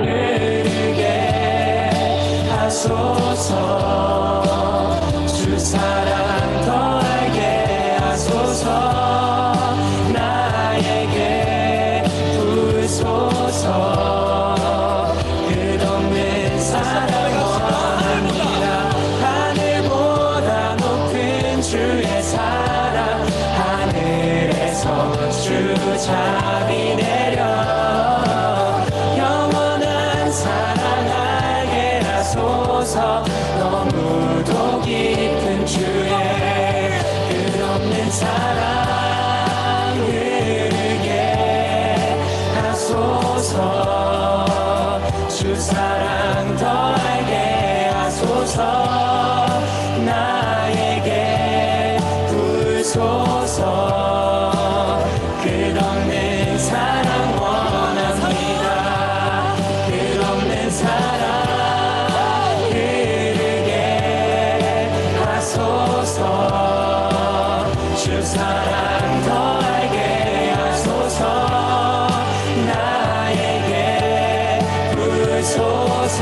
흐르게 하소서. 주 사랑 더 알게 하소서. 나에게 부소서. 끝없는 사랑 원합니다. 하늘보다 높은 주의 사랑, 하늘에서 주 자비 내려 영원한 사랑 알게 하소서. 너무도 깊은 주의 끝없는 사랑 흐르게 하소서. 주 사랑 더 알게 하소서. 나에게 부소서. 끝없는 사랑 원합니다. 끝없는 사랑 흐르게 하소서. 주 사랑 더 알게 하소서. 나에게 부소서.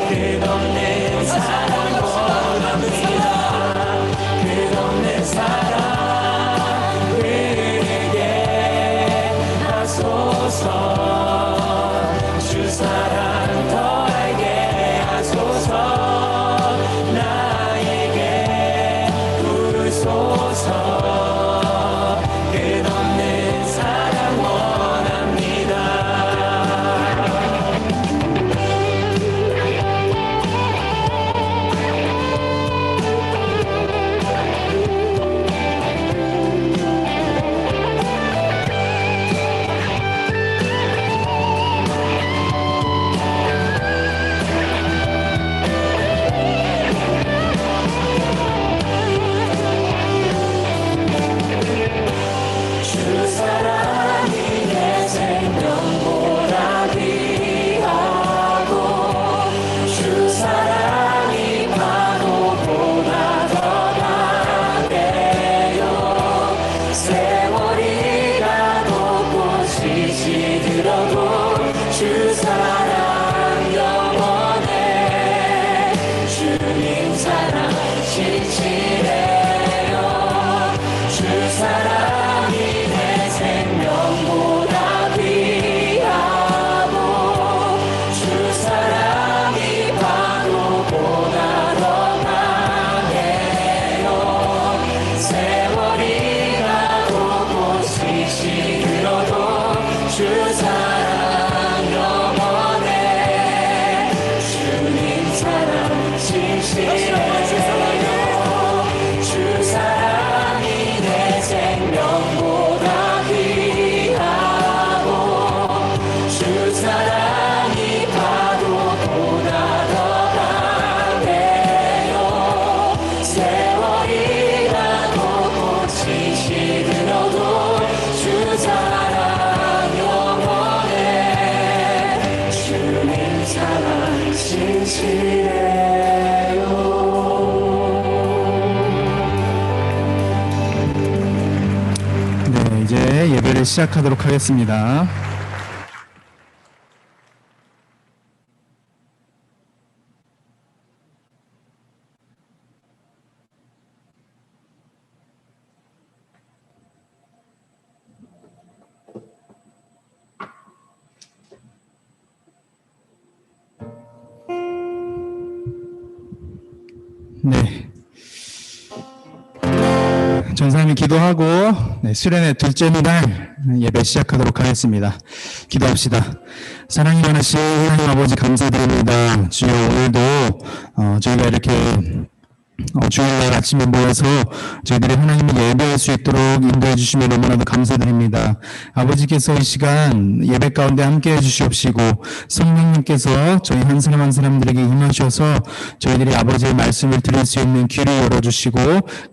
끝없는 사랑 원합니다. 끝없는 사랑 흐르게 하소서. 주 사랑 더 알게 하소서. 나에게 부소서. 끝없는 사랑 원합니다. 주 사랑이 내 생명보다 귀하고, 주 사랑이 파도보다 더 강해요. 세월이 가도 꽃이 시들어도 주 사랑 영원해. 주님 사랑 진실해요. 주 사랑이 내 생명보다 귀하고, 주 사랑이 파도보다 더 강해요. 세월이 가도 꽃이 시들어도 주 사랑 영원해. 주님 사랑 진실해요. 주 사랑이 내 생명보다 귀하고, 주 사랑이 파도보다 더 강해요. 세월이 가도 꽃이 시들어도 주 사랑 영원해. 주님 사랑 진실해요. 네, 이제 예배를 시작하도록 하겠습니다. 네. 전사님이 기도하고 수련회 둘째 날 예배 시작하도록 하겠습니다. 기도합시다. 사랑이 많으신 하나님 아버지 감사드립니다. 주여 오늘도 저희가 이렇게 주일날 아침에 모여서 저희들이 하나님을 예배할 수 있도록 인도해 주시면 너무나도 감사드립니다. 아버지께서 이 시간 예배 가운데 함께 해주시옵시고 성령님께서 저희 한 사람 한 사람들에게 임하셔서 저희들이 아버지의 말씀을 들을 수 있는 귀를 열어주시고,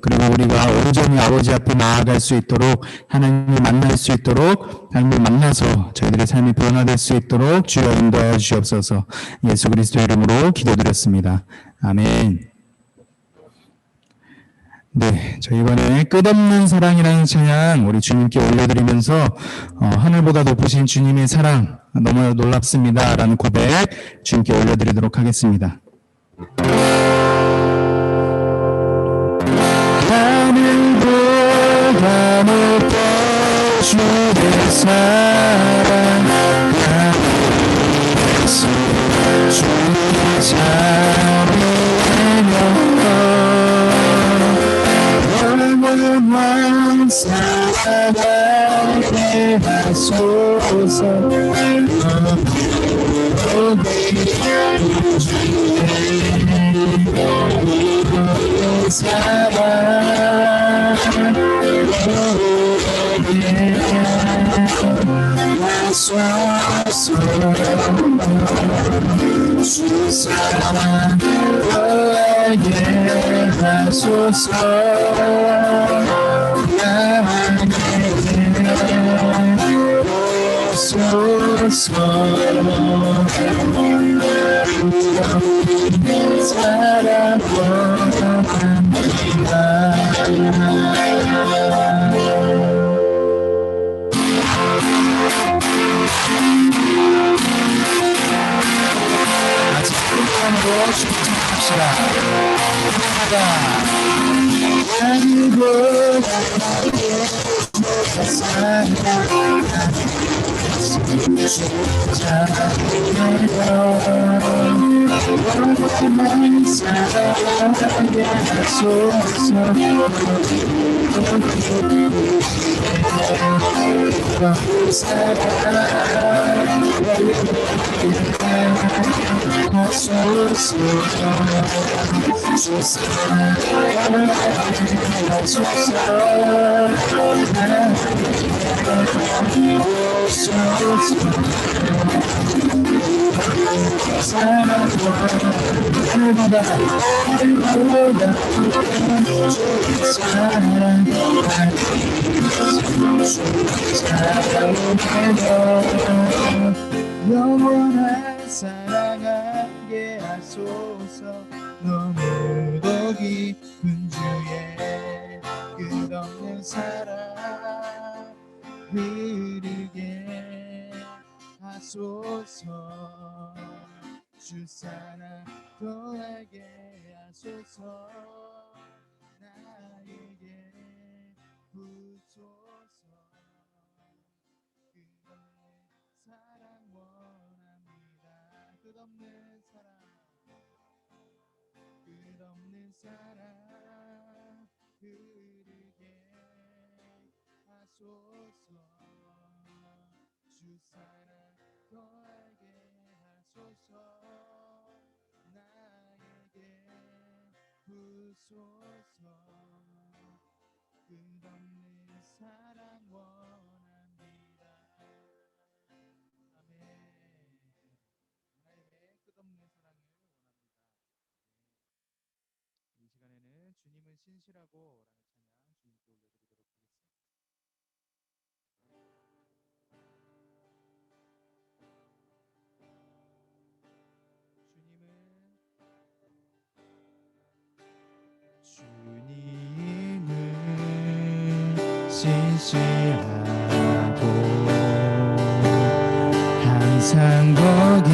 그리고 우리가 온전히 아버지 앞에 나아갈 수 있도록, 하나님을 만날 수 있도록, 하나님을 만나서 저희들의 삶이 변화될 수 있도록 주여 인도하여 주시옵소서. 예수 그리스도 이름으로 기도드렸습니다. 아멘. 네, 저희 이번에 끝없는 사랑이라는 찬양 우리 주님께 올려드리면서 하늘보다 높으신 주님의 사랑 너무 놀랍습니다 라는 고백 주님께 올려드리도록 하겠습니다. 하늘보다 높은 주의 사랑 주의 자비하며 사랑하게 하소서 주 사랑 너에게 하소서 사랑 원합니다. 아직 끝으로 축복합시다. 영원한 사랑하게 하소서. 너무도 깊은 주의 끝없는 사랑 흐르게 하소서. 주 사랑 더하게 하소서. 나에게 부소서. 사랑 원합니다. 끝없는 사랑 흐르게 하소서. 주 사랑 더하게 하소서. 나에게 부소서. 끝없는 사랑 원합니다. 아멘. 하나님의 끝없는 사랑을 원합니다. 이 시간에는 주님은 신실하고 라는 찬양 주님께 올려드리도록 하겠습니다. 주님은 신실하고 항상 거기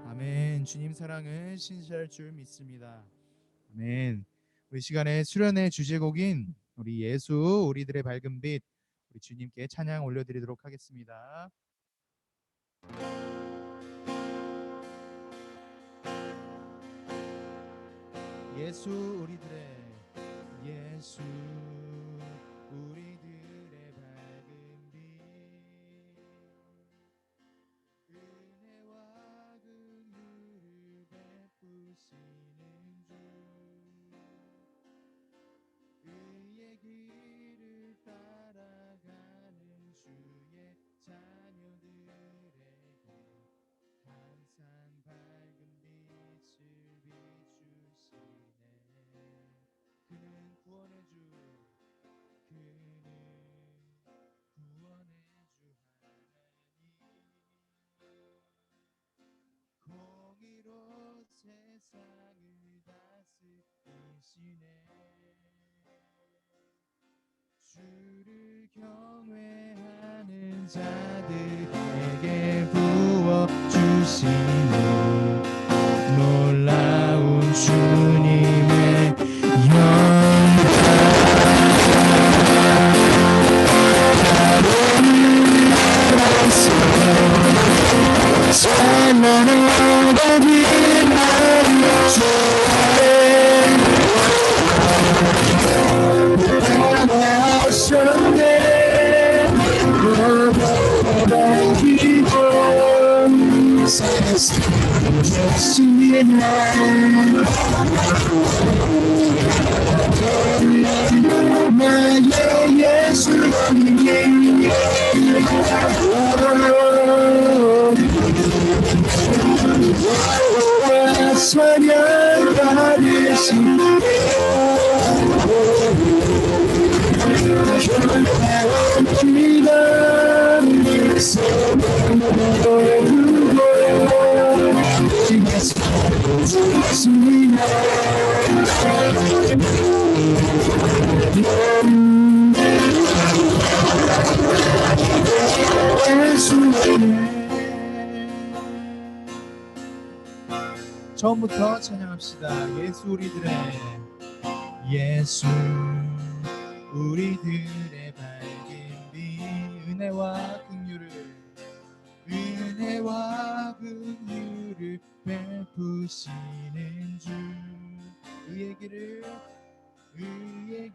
아멘. 주님 사랑을 신실할 줄 믿습니다. 아멘. 우리 시간에 수련의 주제곡인 우리 예수 우리들의 밝은 빛, 우리 주님께 찬양 올려드리도록 하겠습니다. 예수 우리들의 예수 우리들의 밝은 빛, 은혜와 긍휼을 베푸시는 주, 의의 길을 따라가는 주의 자녀들에게 항상 밝은 빛을 비추시네. 그는 구원의 주, 그는 구원의 주 하나님, 공의로 세상을 다스리시네. 주를 경외하는 자들에게 부어주시는 놀라운 주님의 처음부터 찬양합시다. 예수 우리들의 예수 우리들의 밝은 빛, 은혜와 긍휼을 베푸시는 주, 의의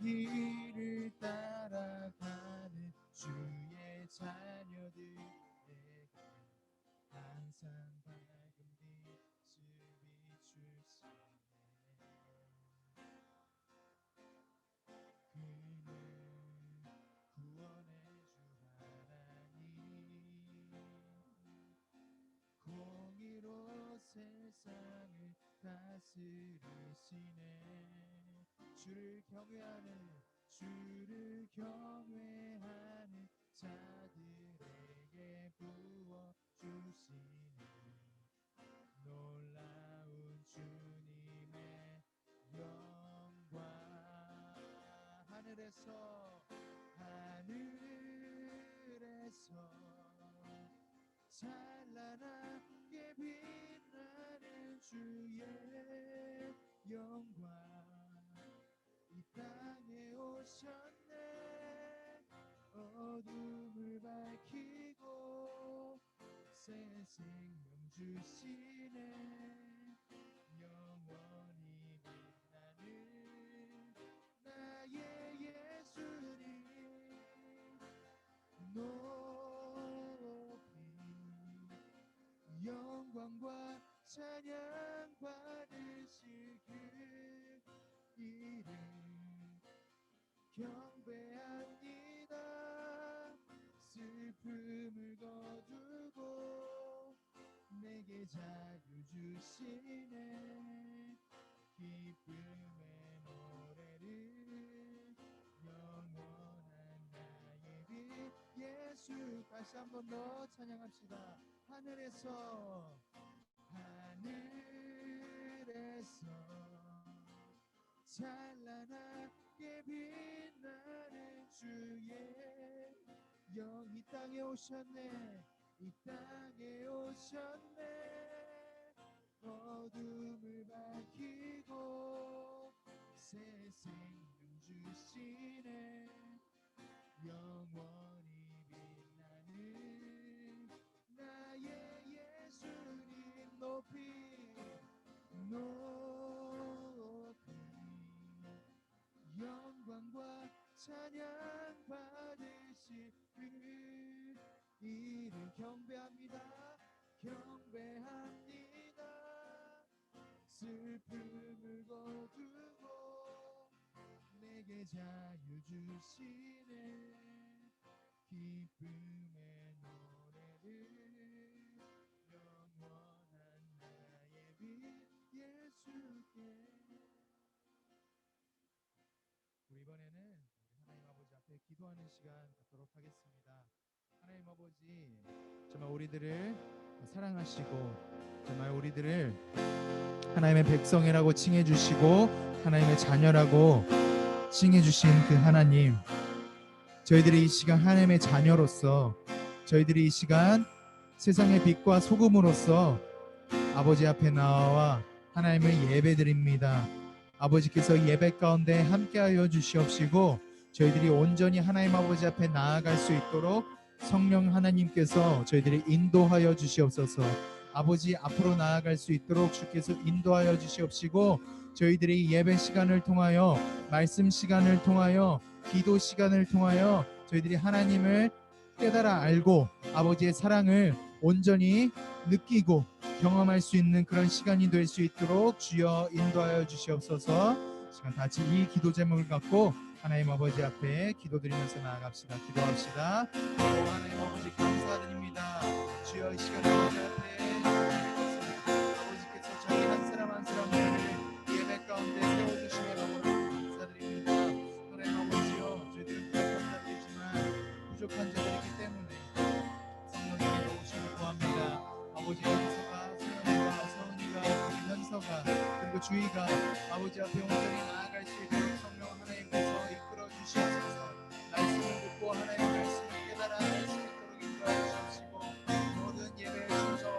길을 따라가는 주의 자녀들에게 항상 밝은 빛을 비추시네. 세상을 다스리시네. 주를 경외하는 자들에게 부어 주시네. 놀라운 주님의 영광. 하늘에서 찬란하게 빛나는 주의 영광. 이 땅에 오셨네. 어둠을 밝히고 새 생명 주시네. 영원히 빛나는 나의 예수님 높이 영광과 찬양 받으실 그 이름 경배합니다. 슬픔을 거두고 내게 자유 주시네. 기쁨의 노래를 영원한 나의 빛 예수. 다시 한 번 더 찬양합시다. 하늘에서 찬란하게 빛나는 주의 영. 이 땅에 오셨네. 이 땅에 오셨네. 어둠을 밝히고 새 생명 주시네. 영원히 빛나는 나의 예수님 높이 영광과 찬양 받으실 그 이름 경배합니다. 슬픔을 거두고 내게 자유 주시네. 기쁨의 노래를 영원한 나의 빛 예수께. 우리 이번에는 우리 하나님 아버지 앞에 기도하는 시간 갖도록 하겠습니다. 하나님 아버지, 정말 우리들을 사랑하시고 정말 우리들을 하나님의 백성이라고 칭해 주시고 하나님의 자녀라고 칭해 주신 그 하나님, 저희들이 이 시간 하나님의 자녀로서, 저희들이 이 시간 세상의 빛과 소금으로서 아버지 앞에 나와 하나님을 예배드립니다. 아버지께서 예배 가운데 함께하여 주시옵시고 저희들이 온전히 하나님 아버지 앞에 나아갈 수 있도록 성령 하나님께서 저희들이 인도하여 주시옵소서. 아버지 앞으로 나아갈 수 있도록 주께서 인도하여 주시옵시고 저희들이 예배 시간을 통하여, 말씀 시간을 통하여, 기도 시간을 통하여 저희들이 하나님을 깨달아 알고 아버지의 사랑을 온전히 느끼고 경험할 수 있는 그런 시간이 될 수 있도록 주여 인도하여 주시옵소서. 시간 다 같이 이 기도 제목을 갖고 하나님 아버지 앞에 기도드리면서 나아갑시다. 기도합시다. 하나님 아버지 감사드립니다. 주여 이 시간에 아버지 앞에 아버지께서 저희 한 사람 한 사람을 예배 가운데 세워주시며 너무 감사드립니다. 하나님 아버지여, 저희들은 감사드리지만 부족한 자들이기 때문에 성령님의 도우심을 구합니다. 아버지 현서가, 소연이가, 서은이가, 현서가, 그리고 주희가 아버지 앞에 온전히 나아갈 수 있도록 성령 하나님께서 이끌어 주시옵소서. 말씀을 듣고 하나님의 말씀을 깨달아 알 수 있도록 인도하여 주시옵시고 모든 예배의 순서와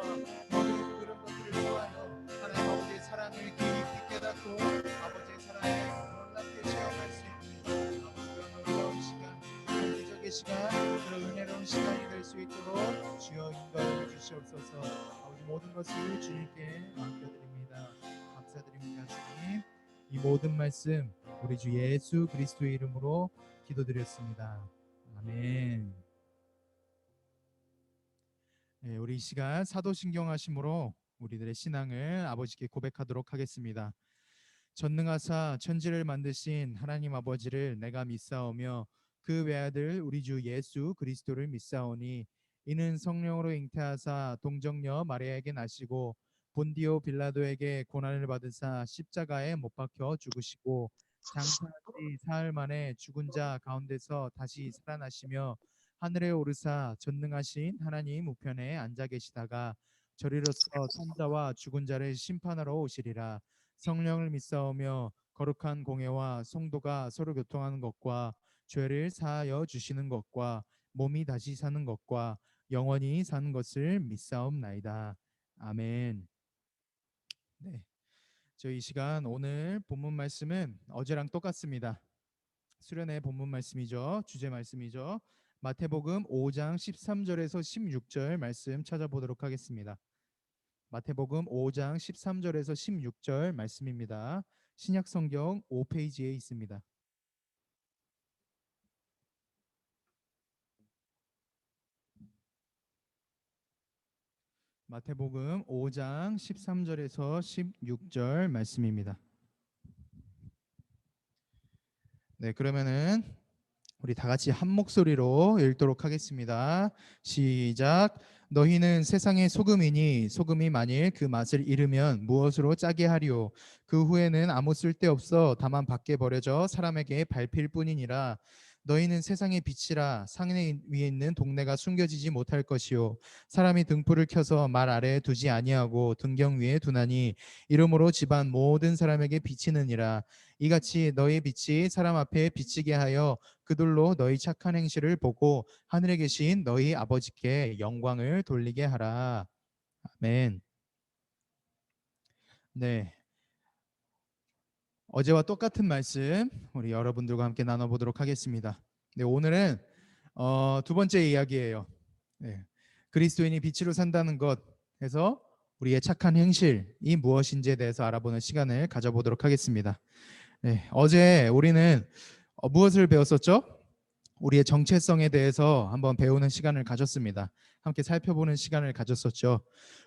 모든 그런 것들을 통하여 하나님 아버지의 사랑을 깊이 깨닫고 아버지의 사랑을 놀랍게 체험할 수 있는 아버지가 놀라운 시간, 기적의 시간, 그런 은혜로운 시간이 될 수 있도록 주여 인도하여 주시옵소서. 아버지 모든 것을 주님께 맡겨드립니다. 감사드립니다. 주님, 이 모든 말씀 우리 주 예수 그리스도의 이름으로 기도드렸습니다. 아멘. 네, 우리 이 시간 사도신경하심으로 우리들의 신앙을 아버지께 고백하도록 하겠습니다. 전능하사 천지를 만드신 하나님 아버지를 내가 믿사오며 그 외아들 우리 주 예수 그리스도를 믿사오니 이는 성령으로 잉태하사 동정녀 마리아에게 나시고 본디오 빌라도에게 고난을 받으사 십자가에 못 박혀 죽으시고 장사한 지 사흘 만에 죽은 자 가운데서 다시 살아나시며 하늘에 오르사 전능하신 하나님 우편에 앉아 계시다가 저리로서 산자와 죽은 자를 심판하러 오시리라. 성령을 믿사오며 거룩한 공예와 성도가 서로 교통하는 것과 죄를 사하여 주시는 것과 몸이 다시 사는 것과 영원히 사는 것을 믿사옵나이다. 아멘. 네, 저희 이 시간 오늘 본문 말씀은 어제랑 똑같습니다. 수련회 본문 말씀이죠. 주제 말씀이죠. 마태복음 5장 13절에서 16절 말씀 찾아보도록 하겠습니다. 마태복음 5장 13절에서 16절 말씀입니다. 신약 성경 5페이지에 있습니다. 마태복음 5장 13절에서 16절 말씀입니다. 네, 그러면은 우리 다 같이 한 목소리로 읽도록 하겠습니다. 시작. 너희는 세상의 소금이니 소금이 만일 그 맛을 잃으면 무엇으로 짜게 하리요? 그 후에는 아무 쓸데없어 다만 밖에 버려져 사람에게 밟힐 뿐이니라. 너희는 세상의 빛이라. 산 위에 있는 동네가 숨겨지지 못할 것이요 사람이 등불을 켜서 말 아래에 두지 아니하고 등경 위에 두나니 이러므로 집안 모든 사람에게 비치느니라. 이같이 너희 빛이 사람 앞에 비치게 하여 그들로 너희 착한 행실을 보고 하늘에 계신 너희 아버지께 영광을 돌리게 하라. 아멘. 네, 어제와 똑같은 말씀 우리 여러분들과 함께 나눠보도록 하겠습니다. 네, 오늘은 두 번째 이야기예요. 네, 그리스도인이 빛으로 산다는 것 해서 우리의 착한 행실이 무엇인지에 대해서 알아보는 시간을 가져보도록 하겠습니다. 네, 어제 우리는 무엇을 배웠었죠? 우리의 정체성에 대해서 한번 배우는 시간을 가졌습니다. 함께 살펴보는 시간을 가졌었죠.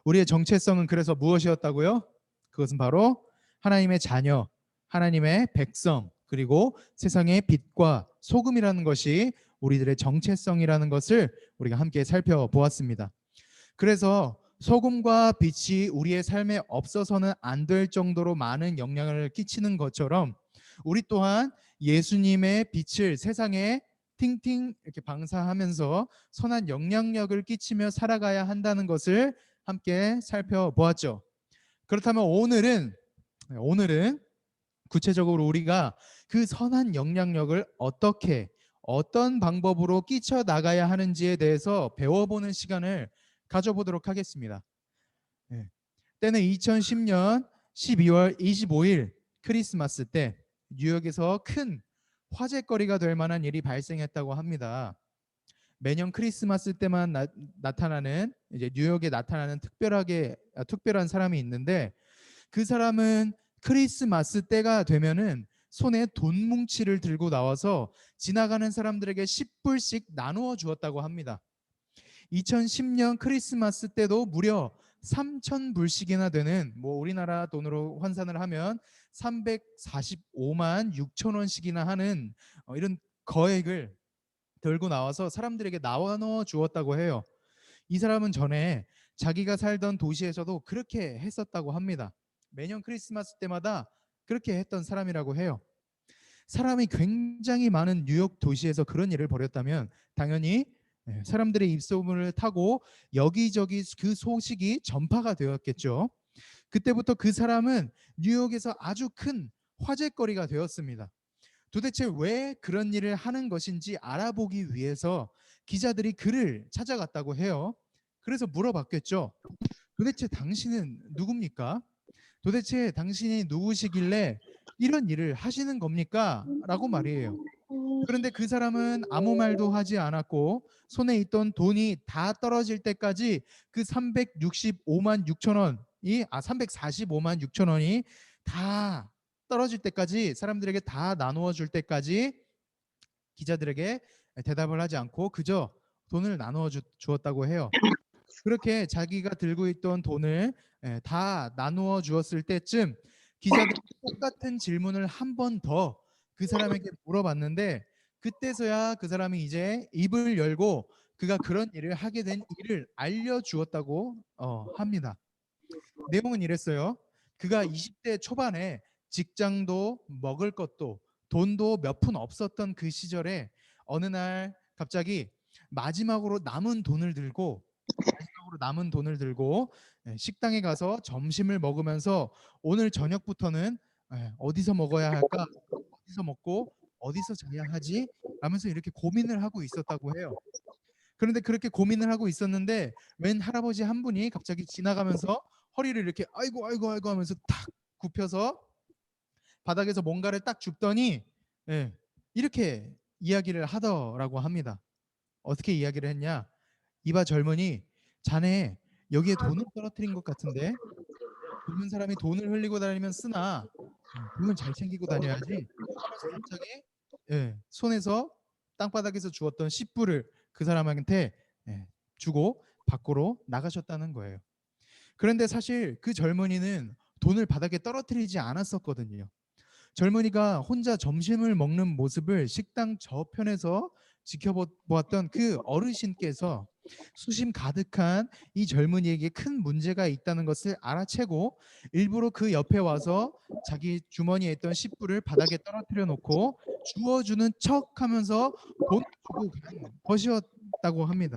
우리의 정체성은 그래서 무엇이었다고요? 그것은 바로 하나님의 자녀, 하나님의 백성, 그리고 세상의 빛과 소금이라는 것이 우리들의 정체성이라는 것을 우리가 함께 살펴보았습니다. 그래서 소금과 빛이 우리의 삶에 없어서는 안 될 정도로 많은 영향을 끼치는 것처럼 우리 또한 예수님의 빛을 세상에 팅팅 이렇게 방사하면서 선한 영향력을 끼치며 살아가야 한다는 것을 함께 살펴보았죠. 그렇다면 오늘은 구체적으로 우리가 그 선한 영향력을 어떻게 어떤 방법으로 끼쳐 나가야 하는지에 대해서 배워보는 시간을 가져보도록 하겠습니다. 네. 때는 2010년 12월 25일 크리스마스 때 뉴욕에서 큰 화제거리가 될 만한 일이 발생했다고 합니다. 매년 크리스마스 때만 나타나는 이제 뉴욕에 나타나는 특별한 사람이 있는데 그 사람은 크리스마스 때가 되면은 손에 돈 뭉치를 들고 나와서 지나가는 사람들에게 10불씩 나누어 주었다고 합니다. 2010년 크리스마스 때도 무려 3,000불씩이나 되는 우리나라 돈으로 환산을 하면 345만 6천 원씩이나 하는 이런 거액을 들고 나와서 사람들에게 나눠 주었다고 해요. 이 사람은 전에 자기가 살던 도시에서도 그렇게 했었다고 합니다. 매년 크리스마스 때마다 그렇게 했던 사람이라고 해요. 사람이 굉장히 많은 뉴욕 도시에서 그런 일을 벌였다면 당연히 사람들의 입소문을 타고 여기저기 그 소식이 전파가 되었겠죠. 그때부터 그 사람은 뉴욕에서 아주 큰 화제거리가 되었습니다. 도대체 왜 그런 일을 하는 것인지 알아보기 위해서 기자들이 그를 찾아갔다고 해요. 그래서 물어봤겠죠. 도대체 당신은 누굽니까? 도대체 당신이 누구시길래 이런 일을 하시는 겁니까? 라고 말이에요. 그런데 그 사람은 아무 말도 하지 않았고 손에 있던 돈이 다 떨어질 때까지 그 345만 6천 원이 345만 6천 원이 다 떨어질 때까지 사람들에게 다 나누어 줄 때까지 기자들에게 대답을 하지 않고 그저 돈을 나누어 주었다고 해요. 그렇게 자기가 들고 있던 돈을 다 나누어 주었을 때쯤 기자들이 똑같은 질문을 한 번 더 그 사람에게 물어봤는데 그때서야 그 사람이 이제 입을 열고 그가 그런 일을 하게 된 일을 알려주었다고 합니다. 내용은 이랬어요. 그가 20대 초반에 직장도 먹을 것도 돈도 몇 푼 없었던 그 시절에 어느 날 갑자기 마지막으로 남은 돈을 들고 식당에 가서 점심을 먹으면서 오늘 저녁부터는 어디서 먹어야 할까? 어디서 먹고 어디서 자야 하지? 라면서 이렇게 고민을 하고 있었다고 해요. 그런데 그렇게 고민을 하고 있었는데 웬 할아버지 한 분이 갑자기 지나가면서 허리를 이렇게 아이고 아이고 아이고 하면서 탁 굽혀서 바닥에서 뭔가를 딱 줍더니 예, 이렇게 이야기를 하더라고 합니다. 어떻게 이야기를 했냐? 이봐 젊은이, 자네 여기에 돈을 떨어뜨린 것 같은데 젊은 사람이 돈을 흘리고 다니면 쓰나 돈을 잘 챙기고 다녀야지. 하면서 갑자기 손에서 땅바닥에서 주었던 10불을 그 사람한테 주고 밖으로 나가셨다는 거예요. 그런데 사실 그 젊은이는 돈을 바닥에 떨어뜨리지 않았었거든요. 젊은이가 혼자 점심을 먹는 모습을 식당 저편에서 지켜보았던 그 어르신께서 수심 가득한 이 젊은이에게 큰 문제가 있다는 것을 알아채고 일부러 그 옆에 와서 자기 주머니에 있던 10불을 바닥에 떨어뜨려 놓고 주워주는 척 하면서 돈을 주고 간 것이었다고 합니다.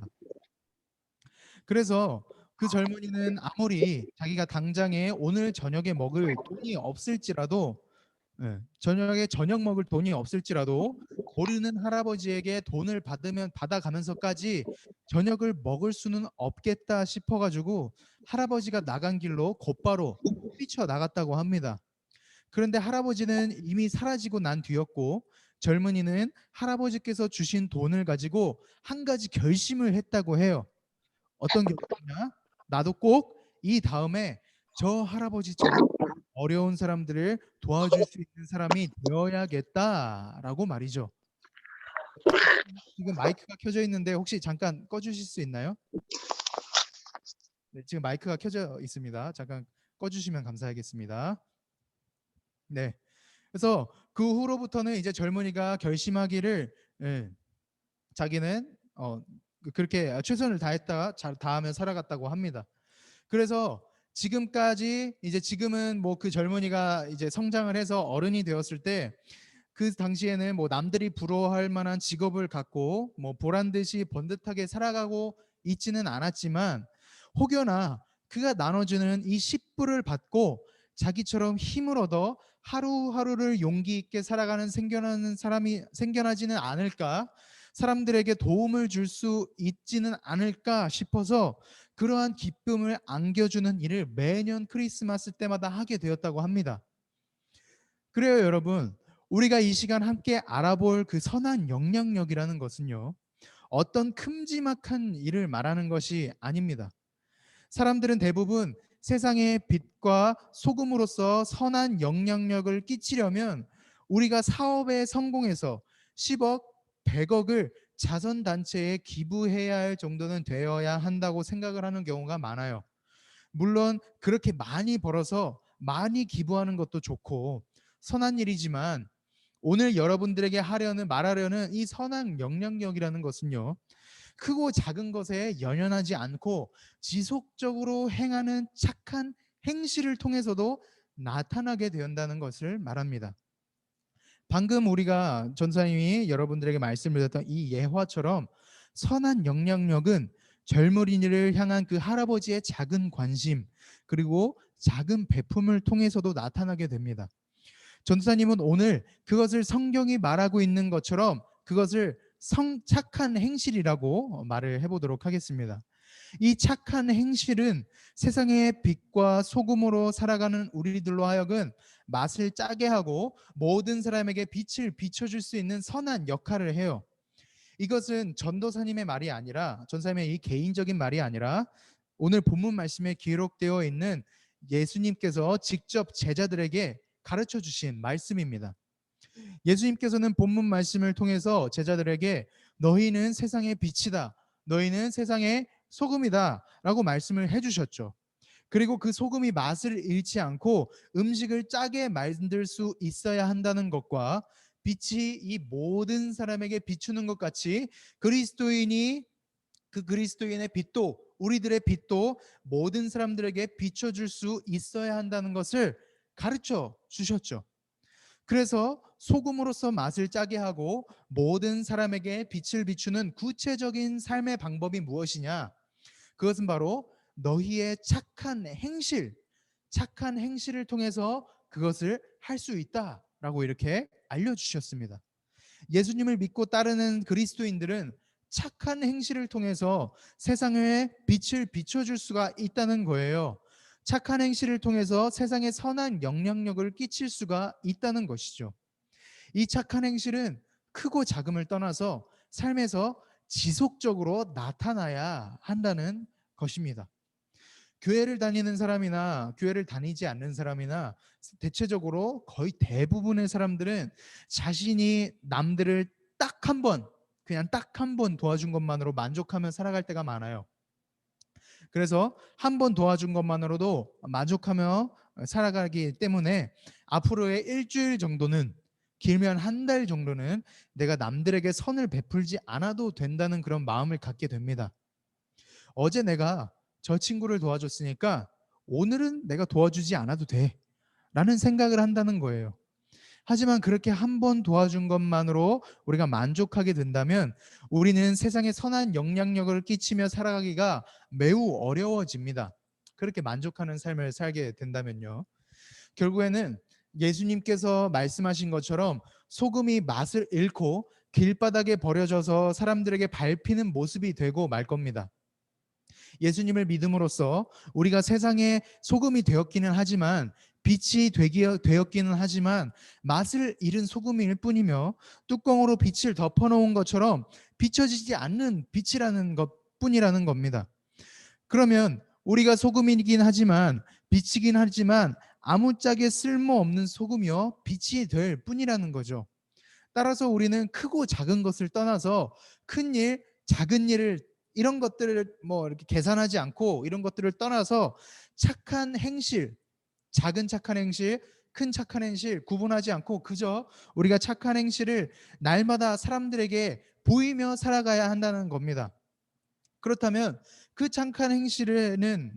그래서 그 젊은이는 아무리 자기가 당장에 오늘 저녁에 먹을 돈이 없을지라도 저녁에 저녁 먹을 돈이 없을지라도 모르는 할아버지에게 돈을 받아가면서까지 저녁을 먹을 수는 없겠다 싶어가지고 할아버지가 나간 길로 곧바로 뛰쳐나갔다고 합니다. 그런데 할아버지는 이미 사라지고 난 뒤였고 젊은이는 할아버지께서 주신 돈을 가지고 한 가지 결심을 했다고 해요. 어떤 결심이냐? 나도 꼭 이 다음에 저 할아버지처럼 어려운 사람들을 도와줄 수 있는 사람이 되어야겠다라고 말이죠. 지금 마이크가 켜져 있는데 혹시 잠깐 꺼주실 수 있나요? 네, 지금 마이크가 켜져 있습니다. 잠깐 꺼주시면 감사하겠습니다. 네. 그래서 그 후로부터는 이제 젊은이가 결심하기를 자기는 그렇게 최선을 다했다, 잘 다하며 살아갔다고 합니다. 그래서 지금까지 이제 지금은 뭐 그 젊은이가 이제 성장을 해서 어른이 되었을 때 그 당시에는 뭐 남들이 부러워할 만한 직업을 갖고 뭐 보란 듯이 번듯하게 살아가고 있지는 않았지만 혹여나 그가 나눠주는 이 10불을 받고 자기처럼 힘을 얻어 하루하루를 용기 있게 살아가는 생겨나는 사람이 생겨나지는 않을까, 사람들에게 도움을 줄 수 있지는 않을까 싶어서 그러한 기쁨을 안겨주는 일을 매년 크리스마스 때마다 하게 되었다고 합니다. 그래요, 여러분. 우리가 이 시간 함께 알아볼 그 선한 영향력이라는 것은요, 어떤 큼지막한 일을 말하는 것이 아닙니다. 사람들은 대부분 세상의 빛과 소금으로서 선한 영향력을 끼치려면 우리가 사업에 성공해서 10억, 100억을 자선단체에 기부해야 할 정도는 되어야 한다고 생각을 하는 경우가 많아요. 물론 그렇게 많이 벌어서 많이 기부하는 것도 좋고 선한 일이지만 오늘 여러분들에게 말하려는 이 선한 영향력이라는 것은요, 크고 작은 것에 연연하지 않고 지속적으로 행하는 착한 행실을 통해서도 나타나게 된다는 것을 말합니다. 방금 우리가 전사님이 여러분들에게 말씀을 드렸던 이 예화처럼 선한 영향력은 젊은이를 향한 그 할아버지의 작은 관심 그리고 작은 베품을 통해서도 나타나게 됩니다. 전도사님은 오늘 그것을 성경이 말하고 있는 것처럼 그것을 착한 행실이라고 말을 해보도록 하겠습니다. 이 착한 행실은 세상의 빛과 소금으로 살아가는 우리들로 하여금 맛을 짜게 하고 모든 사람에게 빛을 비춰줄 수 있는 선한 역할을 해요. 이것은 전도사님의 말이 아니라 전사님의 이 개인적인 말이 아니라 오늘 본문 말씀에 기록되어 있는 예수님께서 직접 제자들에게 가르쳐 주신 말씀입니다. 예수님께서는 본문 말씀을 통해서 제자들에게 너희는 세상의 빛이다, 너희는 세상의 소금이다 라고 말씀을 해주셨죠. 그리고 그 소금이 맛을 잃지 않고 음식을 짜게 만들 수 있어야 한다는 것과 빛이 이 모든 사람에게 비추는 것 같이 그리스도인이 그 그리스도인의 빛도, 우리들의 빛도 모든 사람들에게 비춰줄 수 있어야 한다는 것을 가르쳐 주셨죠. 그래서 소금으로서 맛을 짜게 하고 모든 사람에게 빛을 비추는 구체적인 삶의 방법이 무엇이냐? 그것은 바로 너희의 착한 행실을 통해서 그것을 할 수 있다라고 이렇게 알려주셨습니다. 예수님을 믿고 따르는 그리스도인들은 착한 행실을 통해서 세상에 빛을 비춰줄 수가 있다는 거예요. 착한 행실을 통해서 세상에 선한 영향력을 끼칠 수가 있다는 것이죠. 이 착한 행실은 크고 작음을 떠나서 삶에서 지속적으로 나타나야 한다는 것입니다. 교회를 다니는 사람이나 교회를 다니지 않는 사람이나 대체적으로 거의 대부분의 사람들은 자신이 남들을 그냥 딱 한 번 도와준 것만으로 만족하며 살아갈 때가 많아요. 그래서 한 번 도와준 것만으로도 만족하며 살아가기 때문에 앞으로의 일주일 정도는, 길면 한 달 정도는 내가 남들에게 선을 베풀지 않아도 된다는 그런 마음을 갖게 됩니다. 어제 내가 저 친구를 도와줬으니까 오늘은 내가 도와주지 않아도 돼 라는 생각을 한다는 거예요. 하지만 그렇게 한 번 도와준 것만으로 우리가 만족하게 된다면 우리는 세상에 선한 영향력을 끼치며 살아가기가 매우 어려워집니다. 그렇게 만족하는 삶을 살게 된다면요. 결국에는 예수님께서 말씀하신 것처럼 소금이 맛을 잃고 길바닥에 버려져서 사람들에게 밟히는 모습이 되고 말 겁니다. 예수님을 믿음으로써 우리가 세상에 소금이 되었기는 하지만, 빛이 되었기는 하지만 맛을 잃은 소금일 뿐이며 뚜껑으로 빛을 덮어놓은 것처럼 비춰지지 않는 빛이라는 것뿐이라는 겁니다. 그러면 우리가 소금이긴 하지만, 빛이긴 하지만 아무짝에 쓸모없는 소금이요 빛이 될 뿐이라는 거죠. 따라서 우리는 크고 작은 것을 떠나서 큰 일, 작은 일을, 이런 것들을 뭐 이렇게 계산하지 않고, 이런 것들을 떠나서 착한 행실, 작은 착한 행실, 큰 착한 행실 구분하지 않고 그저 우리가 착한 행실을 날마다 사람들에게 보이며 살아가야 한다는 겁니다. 그렇다면 그 착한 행실에는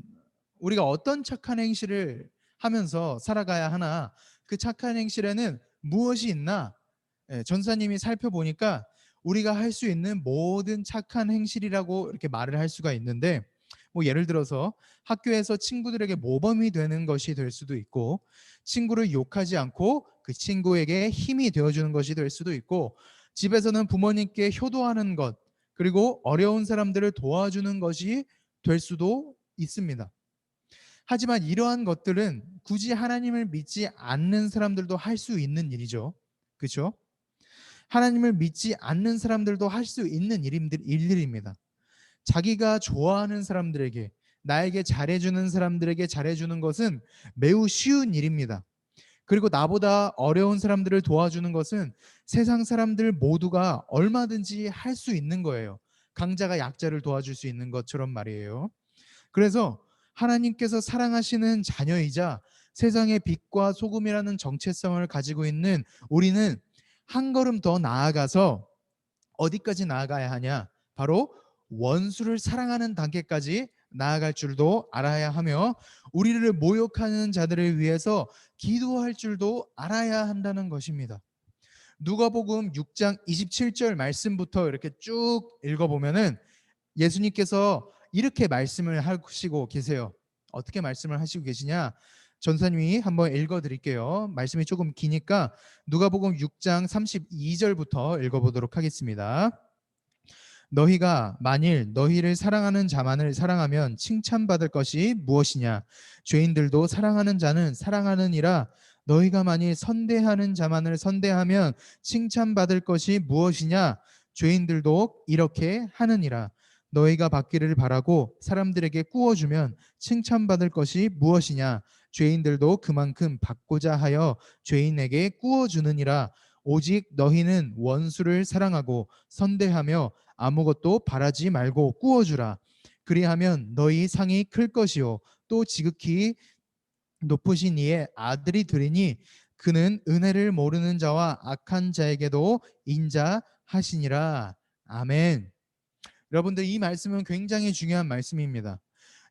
우리가 어떤 착한 행실을 하면서 살아가야 하나, 그 착한 행실에는 무엇이 있나? 전사님이 살펴보니까 우리가 할 수 있는 모든 착한 행실이라고 이렇게 말을 할 수가 있는데, 뭐 예를 들어서 학교에서 친구들에게 모범이 되는 것이 될 수도 있고, 친구를 욕하지 않고 그 친구에게 힘이 되어주는 것이 될 수도 있고, 집에서는 부모님께 효도하는 것, 그리고 어려운 사람들을 도와주는 것이 될 수도 있습니다. 하지만 이러한 것들은 굳이 하나님을 믿지 않는 사람들도 할 수 있는 일이죠. 그렇죠? 하나님을 믿지 않는 사람들도 할 수 있는 일들입니다. 자기가 좋아하는 사람들에게, 나에게 잘해주는 사람들에게 잘해주는 것은 매우 쉬운 일입니다. 그리고 나보다 어려운 사람들을 도와주는 것은 세상 사람들 모두가 얼마든지 할 수 있는 거예요. 강자가 약자를 도와줄 수 있는 것처럼 말이에요. 그래서 하나님께서 사랑하시는 자녀이자 세상의 빛과 소금이라는 정체성을 가지고 있는 우리는 한 걸음 더 나아가서 어디까지 나아가야 하냐? 바로 원수를 사랑하는 단계까지 나아갈 줄도 알아야 하며, 우리를 모욕하는 자들을 위해서 기도할 줄도 알아야 한다는 것입니다. 누가복음 6장 27절 말씀부터 이렇게 쭉 읽어보면은 예수님께서 이렇게 말씀을 하시고 계세요. 어떻게 말씀을 하시고 계시냐? 전사님이 한번 읽어드릴게요. 말씀이 조금 기니까 누가복음 6장 32절부터 읽어보도록 하겠습니다. 너희가 만일 너희를 사랑하는 자만을 사랑하면 칭찬받을 것이 무엇이냐? 죄인들도 사랑하는 자는 사랑하느니라. 너희가 만일 선대하는 자만을 선대하면 칭찬받을 것이 무엇이냐? 죄인들도 이렇게 하느니라. 너희가 받기를 바라고 사람들에게 꾸어주면 칭찬받을 것이 무엇이냐? 죄인들도 그만큼 받고자 하여 죄인에게 꾸어주느니라. 오직 너희는 원수를 사랑하고 선대하며 아무것도 바라지 말고 꾸어주라. 그리하면 너희 상이 클 것이요 또 지극히 높으신 이의 아들이 되리니 그는 은혜를 모르는 자와 악한 자에게도 인자하시니라. 아멘. 여러분들 이 말씀은 굉장히 중요한 말씀입니다.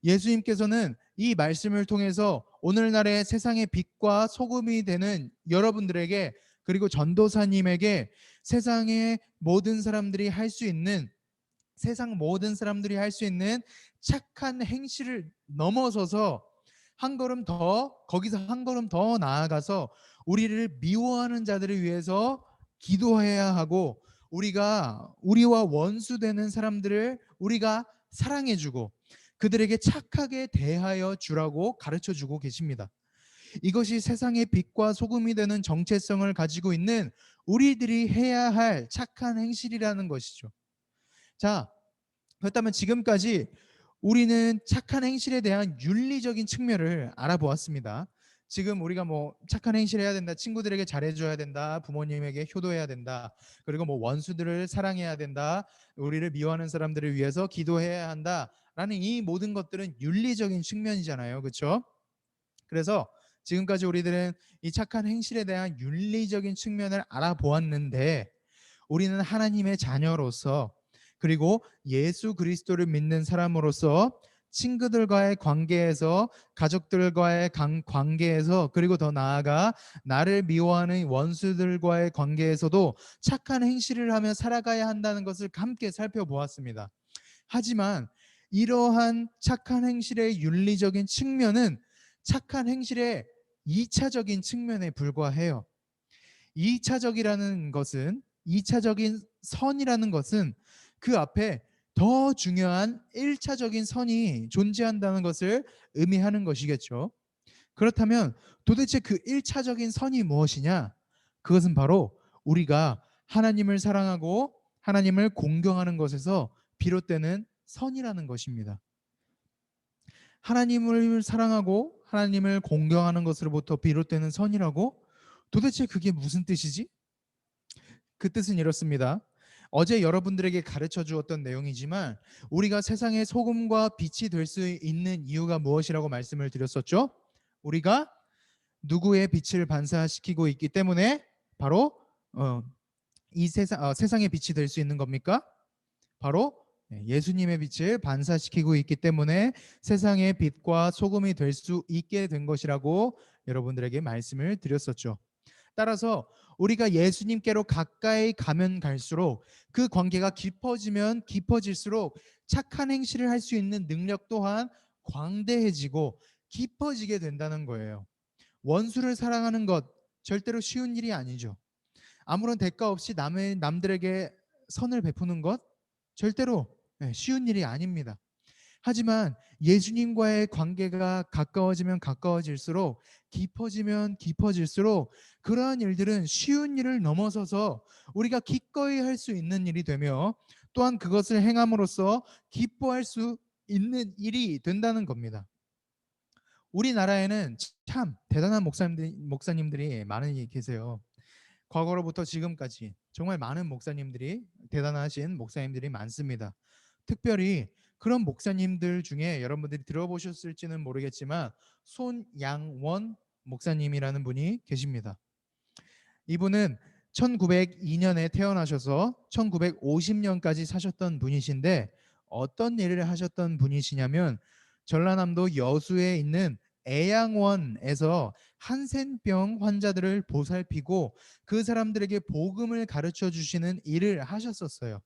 예수님께서는 이 말씀을 통해서 오늘날의 세상의 빛과 소금이 되는 여러분들에게, 그리고 전도사님에게 세상의 모든 사람들이 할 수 있는, 세상 모든 사람들이 할 수 있는 착한 행실을 넘어서서 한 걸음 더, 거기서 한 걸음 더 나아가서 우리를 미워하는 자들을 위해서 기도해야 하고, 우리와 원수되는 사람들을 우리가 사랑해주고 그들에게 착하게 대하여 주라고 가르쳐 주고 계십니다. 이것이 세상의 빛과 소금이 되는 정체성을 가지고 있는 우리들이 해야 할 착한 행실이라는 것이죠. 자, 그렇다면 지금까지 우리는 착한 행실에 대한 윤리적인 측면을 알아보았습니다. 지금 우리가 뭐 착한 행실을 해야 된다, 친구들에게 잘해줘야 된다, 부모님에게 효도해야 된다, 그리고 뭐 원수들을 사랑해야 된다, 우리를 미워하는 사람들을 위해서 기도해야 한다라는 이 모든 것들은 윤리적인 측면이잖아요, 그렇죠? 그래서 지금까지 우리들은 이 착한 행실에 대한 윤리적인 측면을 알아보았는데, 우리는 하나님의 자녀로서, 그리고 예수 그리스도를 믿는 사람으로서 친구들과의 관계에서, 가족들과의 관계에서, 그리고 더 나아가 나를 미워하는 원수들과의 관계에서도 착한 행실을 하며 살아가야 한다는 것을 함께 살펴보았습니다. 하지만 이러한 착한 행실의 윤리적인 측면은 착한 행실의 2차적인 측면에 불과해요. 2차적인 선이라는 것은 그 앞에 더 중요한 1차적인 선이 존재한다는 것을 의미하는 것이겠죠. 그렇다면 도대체 그 1차적인 선이 무엇이냐? 그것은 바로 우리가 하나님을 사랑하고 하나님을 공경하는 것에서 비롯되는 선이라는 것입니다. 하나님을 사랑하고 하나님을 공경하는 것으로부터 비롯되는 선이라고? 도대체 그게 무슨 뜻이지? 그 뜻은 이렇습니다. 어제 여러분들에게 가르쳐 주었던 내용이지만, 우리가 세상의 소금과 빛이 될 수 있는 이유가 무엇이라고 말씀을 드렸었죠? 우리가 누구의 빛을 반사시키고 있기 때문에 바로 이 세상의 빛이 될 수 있는 겁니까? 바로 예수님의 빛을 반사시키고 있기 때문에 세상의 빛과 소금이 될 수 있게 된 것이라고 여러분들에게 말씀을 드렸었죠. 따라서 우리가 예수님께로 가까이 가면 갈수록, 그 관계가 깊어지면 깊어질수록 착한 행실을 할 수 있는 능력 또한 광대해지고 깊어지게 된다는 거예요. 원수를 사랑하는 것 절대로 쉬운 일이 아니죠. 아무런 대가 없이 남들에게 선을 베푸는 것 절대로 쉬운 일이 아닙니다. 하지만 예수님과의 관계가 가까워지면 가까워질수록, 깊어지면 깊어질수록 그러한 일들은 쉬운 일을 넘어서서 우리가 기꺼이 할 수 있는 일이 되며, 또한 그것을 행함으로써 기뻐할 수 있는 일이 된다는 겁니다. 우리나라에는 참 대단한 목사님들이 많이 계세요. 과거로부터 지금까지 정말 많은 목사님들이, 대단하신 목사님들이 많습니다. 특별히 그런 목사님들 중에 여러분들이 들어보셨을지는 모르겠지만 손양원 목사님이라는 분이 계십니다. 이분은 1902년에 태어나셔서 1950년까지 사셨던 분이신데, 어떤 일을 하셨던 분이시냐면 전라남도 여수에 있는 애양원에서 한센병 환자들을 보살피고 그 사람들에게 복음을 가르쳐 주시는 일을 하셨었어요.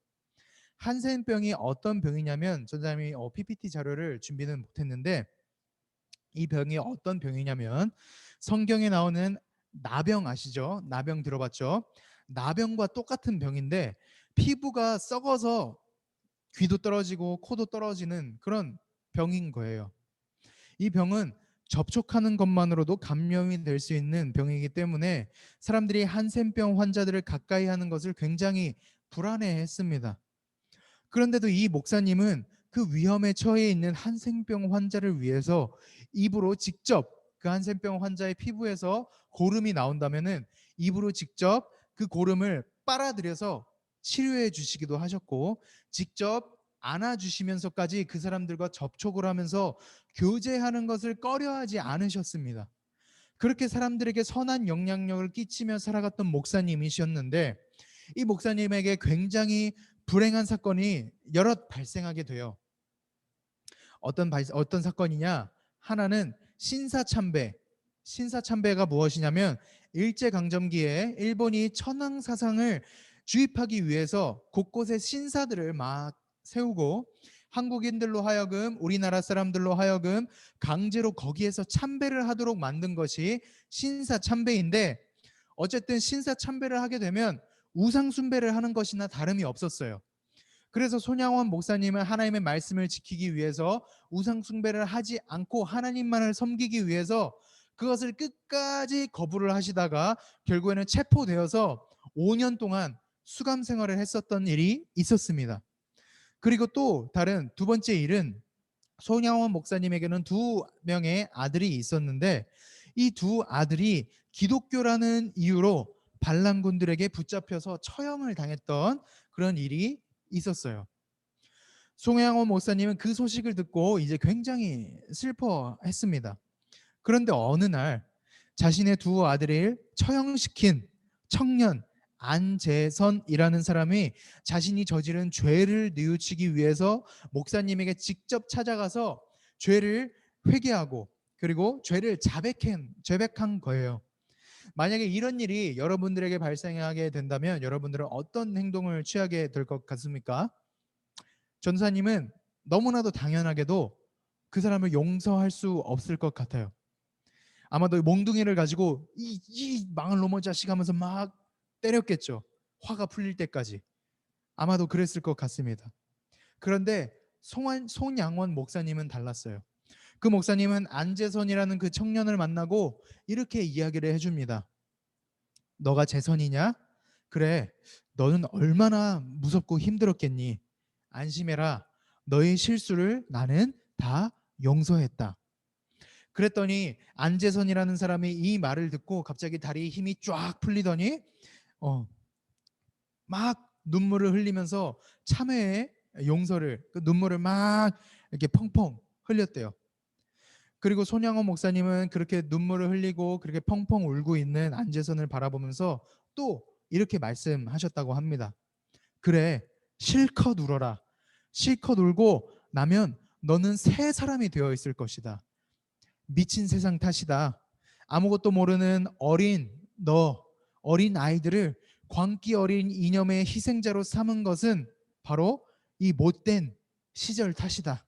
한센병이 어떤 병이냐면, 전자님이 PPT 자료를 준비는 못했는데, 이 병이 어떤 병이냐면 성경에 나오는 나병 아시죠? 나병 들어봤죠? 나병과 똑같은 병인데 피부가 썩어서 귀도 떨어지고 코도 떨어지는 그런 병인 거예요. 이 병은 접촉하는 것만으로도 감염이 될 수 있는 병이기 때문에 사람들이 한센병 환자들을 가까이 하는 것을 굉장히 불안해했습니다. 그런데도 이 목사님은 그 위험에 처해 있는 한센병 환자를 위해서 입으로 직접, 그 한센병 환자의 피부에서 고름이 나온다면은 입으로 직접 그 고름을 빨아들여서 치료해 주시기도 하셨고, 직접 안아주시면서까지 그 사람들과 접촉을 하면서 교제하는 것을 꺼려하지 않으셨습니다. 그렇게 사람들에게 선한 영향력을 끼치며 살아갔던 목사님이셨는데, 이 목사님에게 굉장히 불행한 사건이 여럿 발생하게 돼요. 어떤 사건이냐? 하나는 신사참배. 신사참배가 무엇이냐면 일제강점기에 일본이 천황사상을 주입하기 위해서 곳곳에 신사들을 막 세우고 한국인들로 하여금 우리나라 사람들로 하여금 강제로 거기에서 참배를 하도록 만든 것이 신사참배인데, 어쨌든 신사참배를 하게 되면 우상숭배를 하는 것이나 다름이 없었어요. 그래서 손양원 목사님은 하나님의 말씀을 지키기 위해서 우상숭배를 하지 않고 하나님만을 섬기기 위해서 그것을 끝까지 거부를 하시다가 결국에는 체포되어서 5년 동안 수감 생활을 했었던 일이 있었습니다. 그리고 또 다른 두 번째 일은, 손양원 목사님에게는 두 명의 아들이 있었는데 이 두 아들이 기독교라는 이유로 반란군들에게 붙잡혀서 처형을 당했던 그런 일이 있었어요. 송양원 목사님은 그 소식을 듣고 이제 굉장히 슬퍼했습니다. 그런데 어느 날 자신의 두 아들을 처형시킨 청년 안재선이라는 사람이 자신이 저지른 죄를 뉘우치기 위해서 목사님에게 직접 찾아가서 죄를 회개하고 그리고 죄를 자백한 거예요. 만약에 이런 일이 여러분들에게 발생하게 된다면 여러분들은 어떤 행동을 취하게 될 것 같습니까? 전사님은 너무나도 당연하게도 그 사람을 용서할 수 없을 것 같아요. 아마도 몽둥이를 가지고 이 망할 놈의 자식 하면서 막 때렸겠죠. 화가 풀릴 때까지. 아마도 그랬을 것 같습니다. 그런데 손양원 목사님은 달랐어요. 그 목사님은 안재선이라는 그 청년을 만나고 이렇게 이야기를 해줍니다. 너가 재선이냐? 그래, 너는 얼마나 무섭고 힘들었겠니? 안심해라. 너의 실수를 나는 다 용서했다. 그랬더니 안재선이라는 사람이 이 말을 듣고 갑자기 다리에 힘이 쫙 풀리더니 막 눈물을 흘리면서 참회의 용서를, 그 눈물을 막 이렇게 펑펑 흘렸대요. 그리고 손양원 목사님은 그렇게 눈물을 흘리고 그렇게 펑펑 울고 있는 안재선을 바라보면서 또 이렇게 말씀하셨다고 합니다. 그래, 실컷 울어라. 실컷 울고 나면 너는 새 사람이 되어 있을 것이다. 미친 세상 탓이다. 아무것도 모르는 어린 아이들을 광기 어린 이념의 희생자로 삼은 것은 바로 이 못된 시절 탓이다.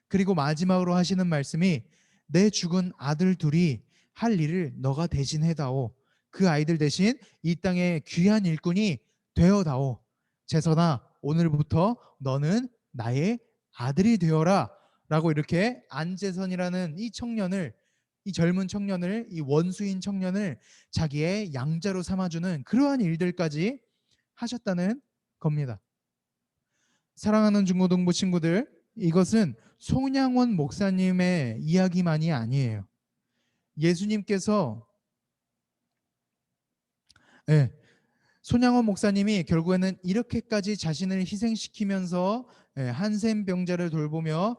그리고 마지막으로 하시는 말씀이, 내 죽은 아들 둘이 할 일을 너가 대신해다오. 그 아이들 대신 이 땅의 귀한 일꾼이 되어다오. 재선아, 오늘부터 너는 나의 아들이 되어라. 라고 이렇게 안재선이라는 이 젊은 청년을, 이 원수인 청년을 자기의 양자로 삼아주는 그러한 일들까지 하셨다는 겁니다. 사랑하는 중고등부 친구들, 이것은 손양원 목사님의 이야기만이 아니에요. 예수님께서 손양원 목사님이 결국에는 이렇게까지 자신을 희생시키면서 한센병자를 돌보며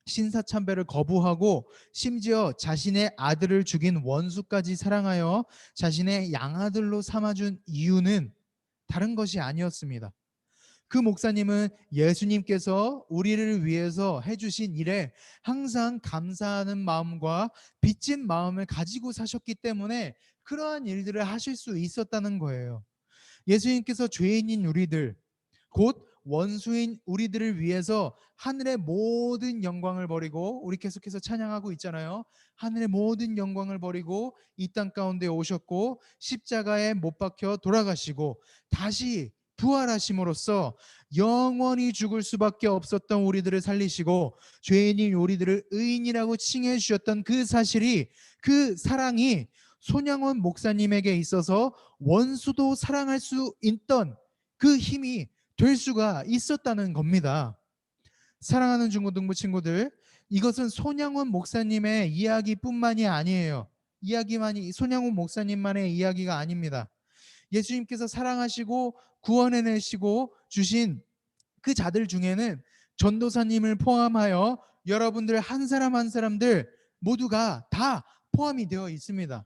신사참배를 거부하고 심지어 자신의 아들을 죽인 원수까지 사랑하여 자신의 양아들로 삼아준 이유는 다른 것이 아니었습니다. 그 목사님은 예수님께서 우리를 위해서 해주신 일에 항상 감사하는 마음과 빚진 마음을 가지고 사셨기 때문에 그러한 일들을 하실 수 있었다는 거예요. 예수님께서 죄인인 우리들, 곧 원수인 우리들을 위해서 하늘의 모든 영광을 버리고, 우리 계속해서 찬양하고 있잖아요. 하늘의 모든 영광을 버리고 이 땅 가운데 오셨고 십자가에 못 박혀 돌아가시고 다시 부활하심으로써 영원히 죽을 수밖에 없었던 우리들을 살리시고 죄인인 우리들을 의인이라고 칭해 주셨던 그 사실이, 그 사랑이 손양원 목사님에게 있어서 원수도 사랑할 수 있던 그 힘이 될 수가 있었다는 겁니다. 사랑하는 중고등부 친구들, 이것은 손양원 목사님의 이야기뿐만이 아니에요. 손양원 목사님만의 이야기가 아닙니다. 예수님께서 사랑하시고 구원해내시고 주신 그 자들 중에는 전도사님을 포함하여 여러분들 한 사람 한 사람들 모두가 다 포함이 되어 있습니다.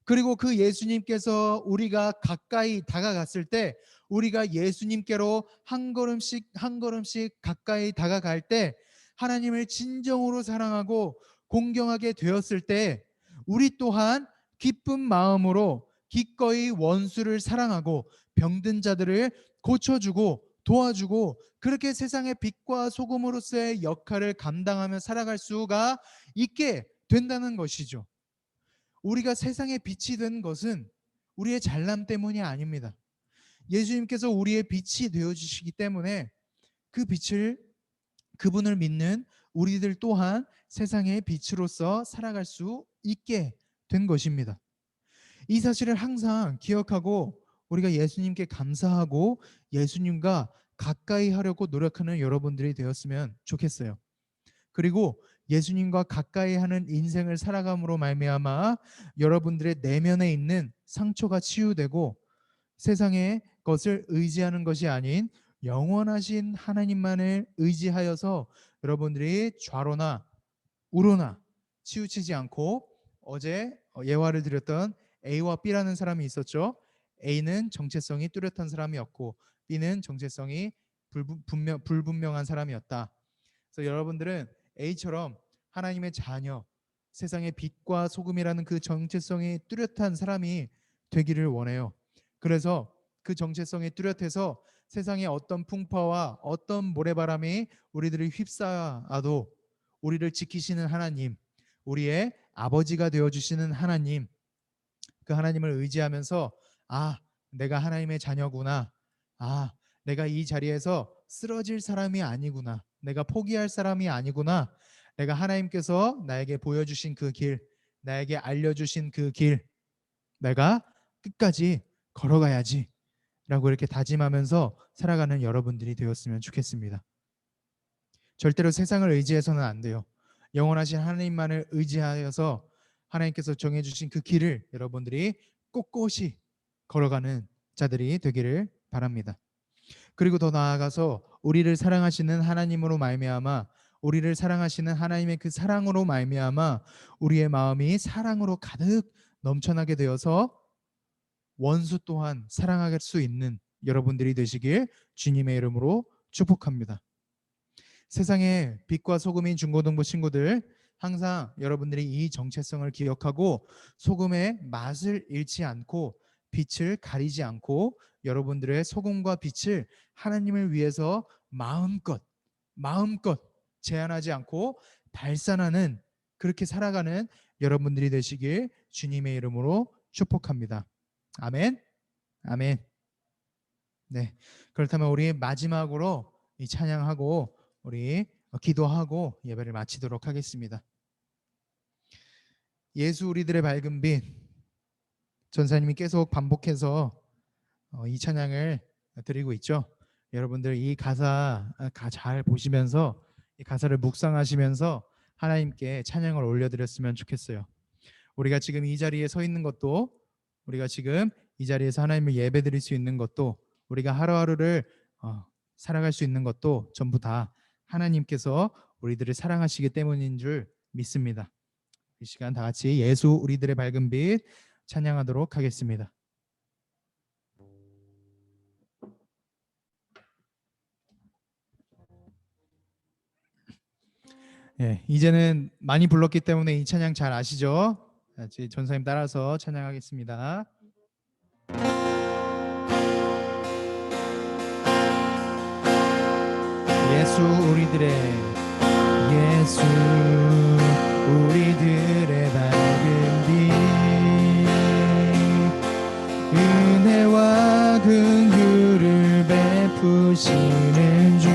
그리고 그 예수님께서 우리가 가까이 다가갔을 때, 우리가 예수님께로 한 걸음씩 한 걸음씩 가까이 다가갈 때, 하나님을 진정으로 사랑하고 공경하게 되었을 때, 우리 또한 기쁜 마음으로 기꺼이 원수를 사랑하고 병든 자들을 고쳐주고 도와주고, 그렇게 세상의 빛과 소금으로서의 역할을 감당하며 살아갈 수가 있게 된다는 것이죠. 우리가 세상의 빛이 된 것은 우리의 잘남 때문이 아닙니다. 예수님께서 우리의 빛이 되어주시기 때문에 그 빛을, 그분을 믿는 우리들 또한 세상의 빛으로서 살아갈 수 있게 된 것입니다. 이 사실을 항상 기억하고 우리가 예수님께 감사하고 예수님과 가까이 하려고 노력하는 여러분들이 되었으면 좋겠어요. 그리고 예수님과 가까이 하는 인생을 살아감으로 말미암아 여러분들의 내면에 있는 상처가 치유되고, 세상의 것을 의지하는 것이 아닌 영원하신 하나님만을 의지하여서 여러분들이 좌로나 우로나 치우치지 않고, 어제 예화를 드렸던 A와 B라는 사람이 있었죠. A는 정체성이 뚜렷한 사람이었고 B는 정체성이 불분명한 사람이었다. 그래서 여러분들은 A처럼 하나님의 자녀, 세상의 빛과 소금이라는 그 정체성이 뚜렷한 사람이 되기를 원해요. 그래서 그 정체성이 뚜렷해서 세상의 어떤 풍파와 어떤 모래바람이 우리들을 휩싸아도 우리를 지키시는 하나님, 우리의 아버지가 되어주시는 하나님, 그 하나님을 의지하면서, 아, 내가 하나님의 자녀구나, 아, 내가 이 자리에서 쓰러질 사람이 아니구나, 내가 포기할 사람이 아니구나, 내가 하나님께서 나에게 보여주신 그 길, 나에게 알려주신 그 길, 내가 끝까지 걸어가야지 라고 이렇게 다짐하면서 살아가는 여러분들이 되었으면 좋겠습니다. 절대로 세상을 의지해서는 안 돼요. 영원하신 하나님만을 의지하여서 하나님께서 정해주신 그 길을 여러분들이 꼿꼿이 걸어가는 자들이 되기를 바랍니다. 그리고 더 나아가서 우리를 사랑하시는 하나님으로 말미암아, 우리를 사랑하시는 하나님의 그 사랑으로 말미암아 우리의 마음이 사랑으로 가득 넘쳐나게 되어서 원수 또한 사랑할 수 있는 여러분들이 되시길 주님의 이름으로 축복합니다. 세상의 빛과 소금인 중고등부 친구들, 항상 여러분들이 이 정체성을 기억하고 소금의 맛을 잃지 않고 빛을 가리지 않고 여러분들의 소금과 빛을 하나님을 위해서 마음껏 제한하지 않고 발산하는, 그렇게 살아가는 여러분들이 되시길 주님의 이름으로 축복합니다. 아멘. 아멘. 네, 그렇다면 우리 마지막으로 이 찬양하고 우리 기도하고 예배를 마치도록 하겠습니다. 예수 우리들의 밝은 빛, 전사님이 계속 반복해서 이 찬양을 드리고 있죠. 여러분들 이 가사 잘 보시면서 이 가사를 묵상하시면서 하나님께 찬양을 올려드렸으면 좋겠어요. 우리가 지금 이 자리에 서 있는 것도, 우리가 지금 이 자리에서 하나님을 예배드릴 수 있는 것도, 우리가 하루하루를 살아갈 수 있는 것도 전부 다 하나님께서 우리들을 사랑하시기 때문인 줄 믿습니다. 이 시간 다 같이 예수 우리들의 밝은 빛 찬양하도록 하겠습니다. 예, 이제는 많이 불렀기 때문에 이 찬양 잘 아시죠? 같이 전사님 따라서 찬양하겠습니다. 예수 우리들의, 예수 우리들의 밝은 빛, 은혜와 긍휼을 베푸시는 주,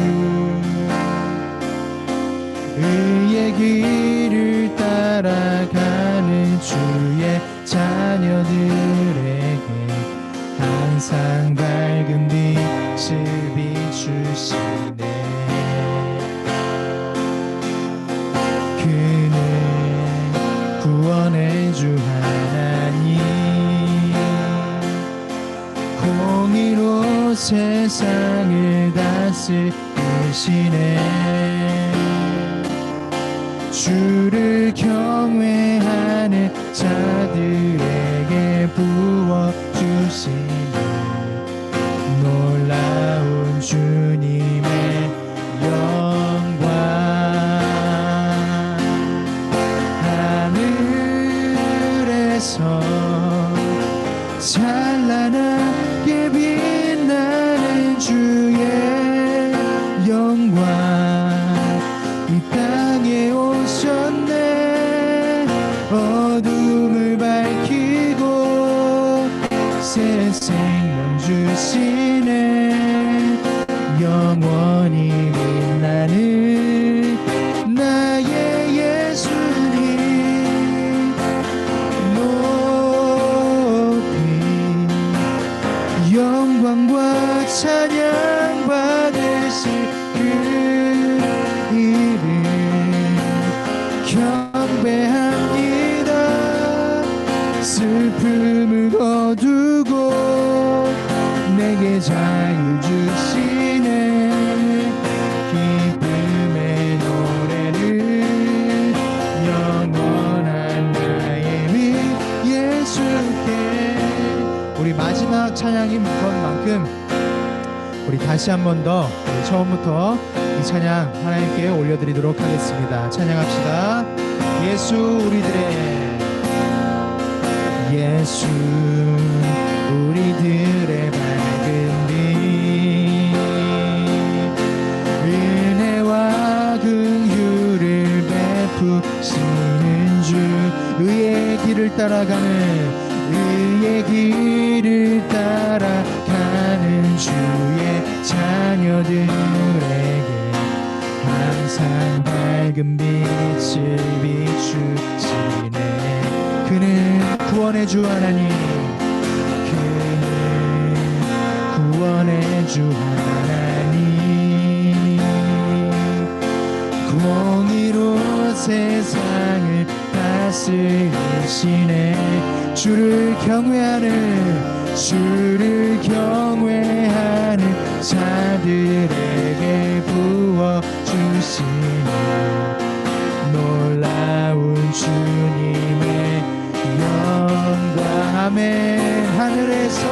의의 길을 따라가는 주의 자녀들에게 항상 밝은 빛을 비추시네. 그는 구원의 주 하나님, 공의로 세상을 다스리시네. 주를 경외하는 자들에게 어둠을 밝히고 새 생명 주시네. 영원히 빛나는 나의 예수님 높이 영광과 찬양 받으실 그 이름 경배합니다. 슬픔을 거두고 내게 자유 주시네. 기쁨의 노래를 영원한 나의 위 예수께. 우리 마지막 찬양인 것만큼 우리 다시 한 번 더 처음부터 이 찬양 하나님께 올려드리도록 하겠습니다. 찬양합시다. 예수 우리들의 예수 우리들의 밝은 빛 은혜와 긍휼을 베푸시는 주 의의 길을 따라가는 의의 길을 따라가는 주의 자녀들에게 항상 밝은 빛을 비추시네. 그는 구원의 주 하나님, 그는 구원의 주 하나님, 공의로 세상을 다스리시네. 주를 경외하는 자들에게 부어주시네. 놀라운 주님의 영광. 아멘. 하늘에서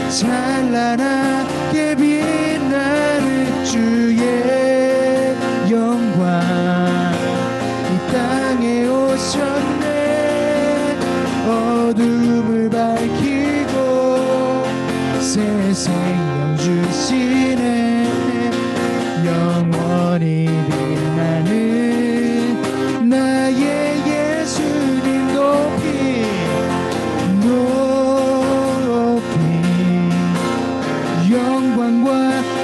찬란하게 빛나는 주의 영광 이 땅에 오셨네. 어둠을 밝히고 새 생명 주시네. 영원히 빛나는 나의 예수님 높이 영광과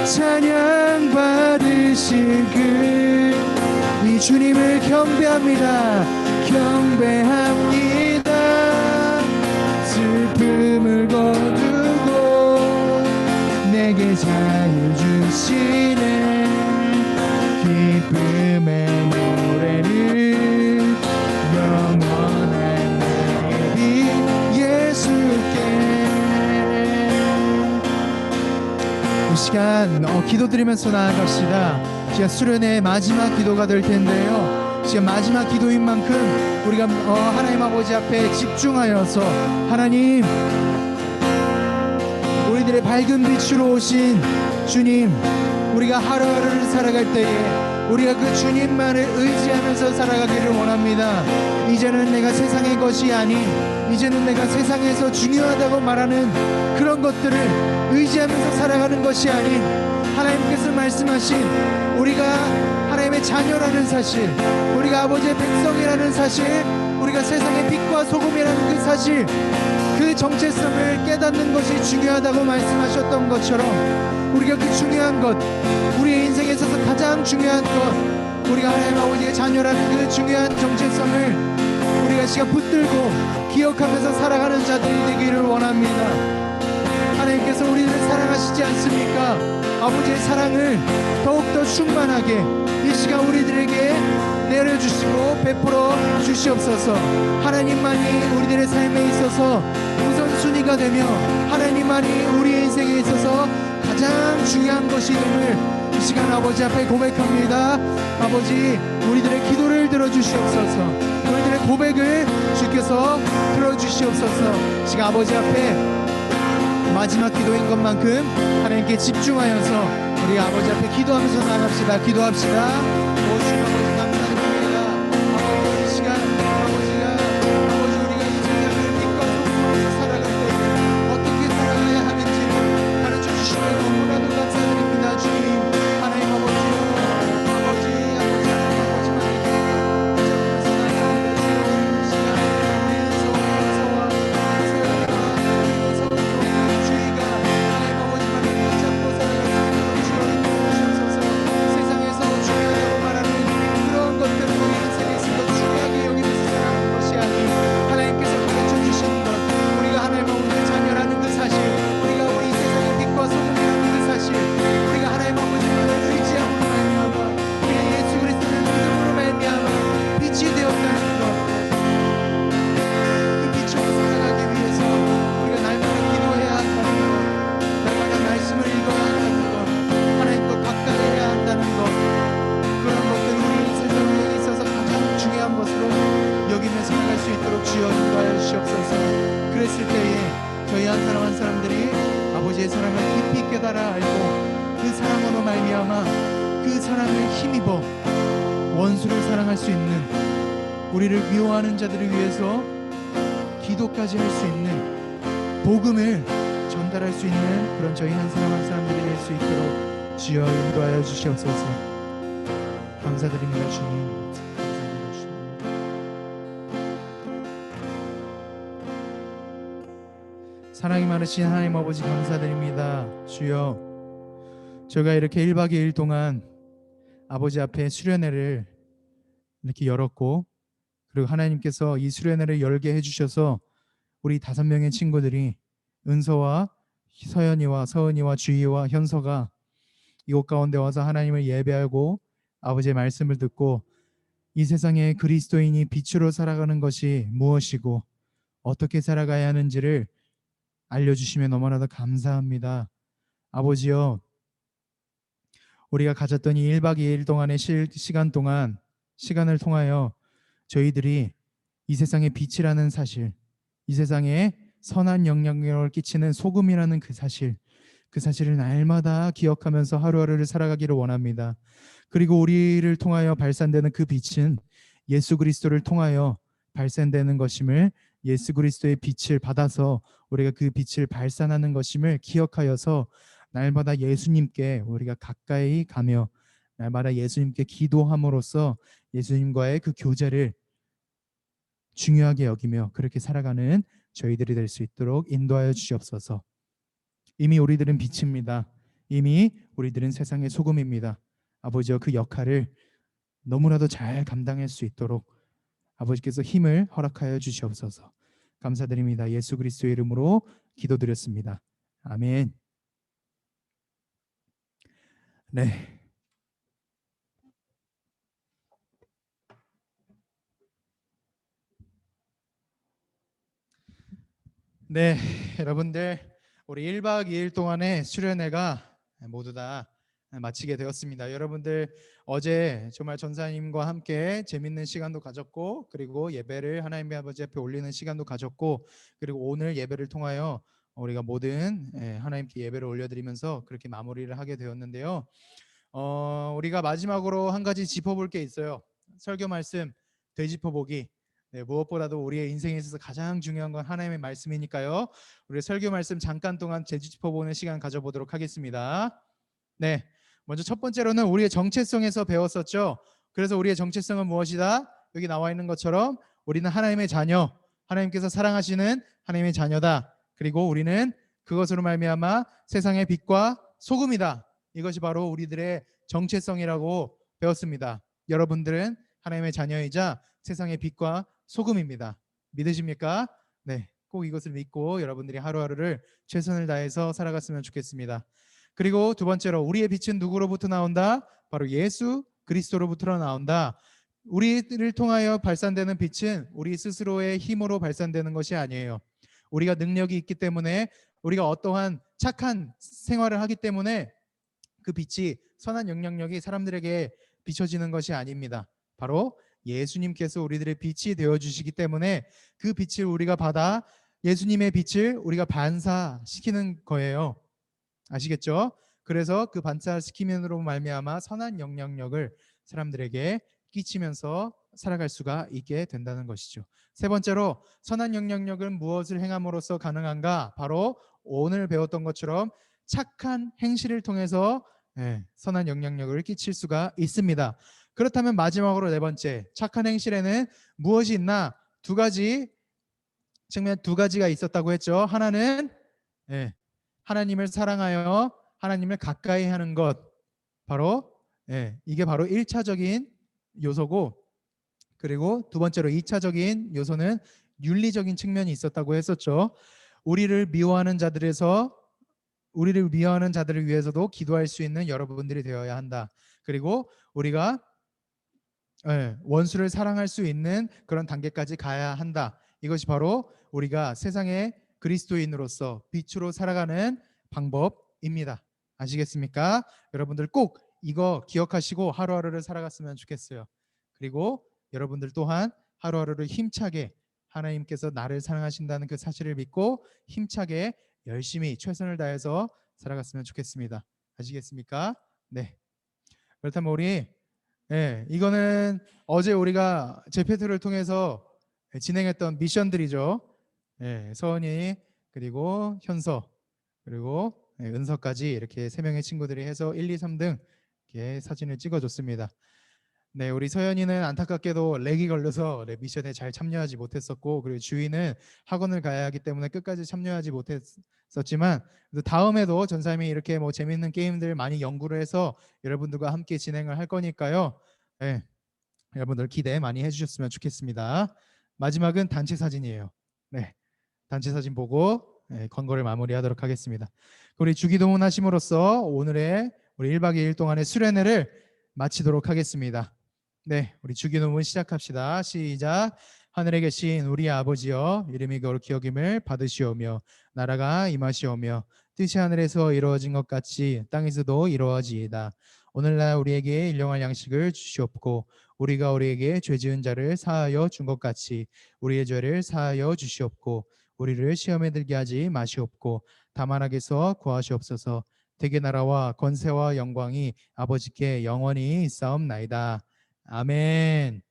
찬양 받으실 이 주님을 경배합니다. 슬픔을 거두고 내게 자유 주시네. 기쁨의 노래를 영원한 나의 빛 예수께. 이 시간 기도드리면서 나아갑시다. 시간 수련의 마지막 기도가 될 텐데요. 시간 마지막 기도인 만큼 우리가 하나님 아버지 앞에 집중하여서 하나님, 우리들의 밝은 빛으로 오신 주님, 우리가 하루하루를 살아갈 때에 우리가 그 주님만을 의지하면서 살아가기를 원합니다. 이제는 내가 세상의 것이 아닌, 이제는 내가 세상에서 중요하다고 말하는 그런 것들을 의지하면서 살아가는 것이 아닌, 하나님께서 말씀하신 우리가 하나님의 자녀라는 사실, 우리가 아버지의 백성이라는 사실, 우리가 세상의 빛과 소금이라는 그 사실, 그 정체성을 깨닫는 것이 중요하다고 말씀하셨던 것처럼 우리가 그 중요한 것, 우리의 인생에 있어서 가장 중요한 것, 우리가 하나님 아버지의 자녀라는 그 중요한 정체성을 우리가 시간 붙들고 기억하면서 살아가는 자들이 되기를 원합니다. 하나님께서 우리를 사랑하시지 않습니까? 아버지의 사랑을 더욱더 충만하게 이 시간 우리들에게 내려주시고 베풀어 주시옵소서. 하나님만이 우리들의 삶에 있어서 우선순위가 되며 하나님만이 우리의 인생에 있어서 가장 중요한 것이 됨을 이 시간 아버지 앞에 고백합니다. 아버지, 우리들의 기도를 들어주시옵소서. 우리들의 고백을 주께서 들어주시옵소서. 지금 아버지 앞에 마지막 기도인 것만큼 하나님께 집중하여서 우리 아버지 앞에 기도하면서 나갑시다. 기도합시다. 주님 아버지 감사드립니다. 아버지, 이 시간 아버지 우리가 이 세상을 빛과 소금으로 살아갈 때 어떻게 살아가야 하는지를 가르쳐 주시면 너무나도 감사드립니다. 주님, 하나님 아버지, 아버지의 사랑을 깊이 깨달아 알고 그 사랑으로 말미암아 그 사랑을 힘입어 원수를 사랑할 수 있는, 우리를 미워하는 자들을 위해서 기도까지 할 수 있는, 복음을 전달할 수 있는 그런 저희 한 사람 한 사람들이 될 수 있도록 주여 인도하여 주시옵소서. 감사드립니다 주님. 감사합니다 주님. 사랑이 많으신 하나님 아버지 감사드립니다. 주여, 저희가 이렇게 1박 2일 동안 아버지 앞에 수련회를 이렇게 열었고, 그리고 하나님께서 이 수련회를 열게 해주셔서 우리 5명의 친구들이, 은서와 서연이와 서은이와 주희와 현서가 이곳 가운데 와서 하나님을 예배하고 아버지의 말씀을 듣고 이 세상에 그리스도인이 빛으로 살아가는 것이 무엇이고 어떻게 살아가야 하는지를 알려주시면 너무나도 감사합니다. 아버지여, 우리가 가졌던 이 1박 2일 동안의 시간 동안, 시간을 통하여 저희들이 이 세상의 빛이라는 사실, 이 세상에 선한 영향력을 끼치는 소금이라는 그 사실을 날마다 기억하면서 하루하루를 살아가기를 원합니다. 그리고 우리를 통하여 발산되는 그 빛은 예수 그리스도를 통하여 발산되는 것임을, 예수 그리스도의 빛을 받아서 우리가 그 빛을 발산하는 것임을 기억하여서 날마다 예수님께 우리가 가까이 가며 날마다 예수님께 기도함으로써 예수님과의 그 교제를 중요하게 여기며 그렇게 살아가는 저희들이 될 수 있도록 인도하여 주시옵소서. 이미 우리들은 빛입니다. 이미 우리들은 세상의 소금입니다. 아버지여, 그 역할을 너무나도 잘 감당할 수 있도록 아버지께서 힘을 허락하여 주시옵소서. 감사드립니다. 예수 그리스도의 이름으로 기도드렸습니다. 아멘. 네. 네, 여러분들, 우리 1박 2일 동안의 수련회가 모두 다 마치게 되었습니다. 여러분들, 어제 정말 전사님과 함께 재밌는 시간도 가졌고, 그리고 예배를 하나님의 아버지 앞에 올리는 시간도 가졌고, 그리고 오늘 예배를 통하여 우리가 모든 하나님께 예배를 올려드리면서 그렇게 마무리를 하게 되었는데요. 우리가 마지막으로 한 가지 짚어볼 게 있어요. 설교 말씀 되짚어보기. 네, 무엇보다도 우리의 인생에 있어서 가장 중요한 건 하나님의 말씀이니까요. 우리 설교 말씀 잠깐 동안 되짚어보는 시간 가져보도록 하겠습니다. 네, 먼저 첫 번째로는 우리의 정체성에서 배웠었죠. 그래서 우리의 정체성은 무엇이다? 여기 나와 있는 것처럼 우리는 하나님의 자녀, 하나님께서 사랑하시는 하나님의 자녀다. 그리고 우리는 그것으로 말미암아 세상의 빛과 소금이다. 이것이 바로 우리들의 정체성이라고 배웠습니다. 여러분들은 하나님의 자녀이자 세상의 빛과 소금입니다. 믿으십니까? 네, 꼭 이것을 믿고 여러분들이 하루하루를 최선을 다해서 살아갔으면 좋겠습니다. 그리고 두 번째로, 우리의 빛은 누구로부터 나온다? 바로 예수 그리스도로부터 나온다. 우리를 통하여 발산되는 빛은 우리 스스로의 힘으로 발산되는 것이 아니에요. 우리가 능력이 있기 때문에, 우리가 어떠한 착한 생활을 하기 때문에 그 빛이, 선한 영향력이 사람들에게 비춰지는 것이 아닙니다. 바로 예수님께서 우리들의 빛이 되어주시기 때문에 그 빛을 우리가 받아 예수님의 빛을 우리가 반사시키는 거예요. 아시겠죠? 그래서 그 반사시키면으로 말미암아 선한 영향력을 사람들에게 끼치면서 살아갈 수가 있게 된다는 것이죠. 세 번째로, 선한 영향력은 무엇을 행함으로써 가능한가? 바로 오늘 배웠던 것처럼 착한 행실을 통해서 선한 영향력을 끼칠 수가 있습니다. 그렇다면 마지막으로 네 번째, 착한 행실에는 무엇이 있나? 두 가지 측면, 두 가지가 있었다고 했죠. 하나는 하나님을 사랑하여 하나님을 가까이 하는 것, 바로 이게 바로 1차적인 요소고, 그리고 두 번째로 2차적인 요소는 윤리적인 측면이 있었다고 했었죠. 우리를 미워하는 자들을 위해서도 기도할 수 있는 여러분들이 되어야 한다. 그리고 우리가 원수를 사랑할 수 있는 그런 단계까지 가야 한다. 이것이 바로 우리가 세상의 그리스도인으로서 빛으로 살아가는 방법입니다. 아시겠습니까? 여러분들 꼭 이거 기억하시고 하루하루를 살아갔으면 좋겠어요. 그리고 여러분들 또한 하루하루를 힘차게, 하나님께서 나를 사랑하신다는 그 사실을 믿고 힘차게 열심히 최선을 다해서 살아갔으면 좋겠습니다. 아시겠습니까? 네. 그렇다면 우리 이거는 어제 우리가 제페토를 통해서 진행했던 미션들이죠. 서은이 그리고 현서 그리고 은서까지 이렇게 세 명의 친구들이 해서 1, 2, 3등 이렇게 사진을 찍어줬습니다. 네, 우리 서연이는 안타깝게도 렉이 걸려서 미션에 잘 참여하지 못했었고, 그리고 주희는 학원을 가야 하기 때문에 끝까지 참여하지 못했었지만, 그래도 다음에도 전사님이 이렇게 뭐 재밌는 게임들 많이 연구를 해서 여러분들과 함께 진행을 할 거니까요. 네, 여러분들 기대 많이 해주셨으면 좋겠습니다. 마지막은 단체 사진이에요. 네, 단체 사진 보고 권고를 마무리하도록 하겠습니다. 우리 주기도문 하심으로써 오늘의 우리 1박 2일 동안의 수련회를 마치도록 하겠습니다. 네, 우리 주기도문 시작합시다. 시작. 하늘에 계신 우리 아버지여, 이름이 거룩히 여김을 받으시오며 나라가 임하시오며 뜻이 하늘에서 이루어진 것 같이 땅에서도 이루어지이다. 오늘날 우리에게 일용할 양식을 주시옵고 우리가 우리에게 죄 지은 자를 사하여 준 것 같이 우리의 죄를 사하여 주시옵고 우리를 시험에 들게 하지 마시옵고 다만 악에서 구하시옵소서. 대개 나라와 권세와 영광이 아버지께 영원히 있사옵나이다. 아멘.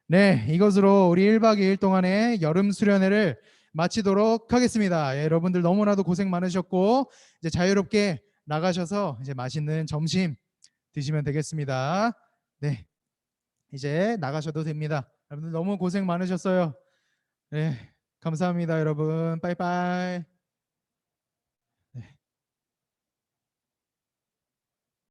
네, 이것으로 우리 1박 2일 동안의 여름 수련회를 마치도록 하겠습니다. 여러분들 너무나도 고생 많으셨고 이제 자유롭게 나가셔서 이제 맛있는 점심 드시면 되겠습니다. 네, 이제 나가셔도 됩니다. 여러분들 너무 고생 많으셨어요. 네, 감사합니다, 여러분. 빠이빠이.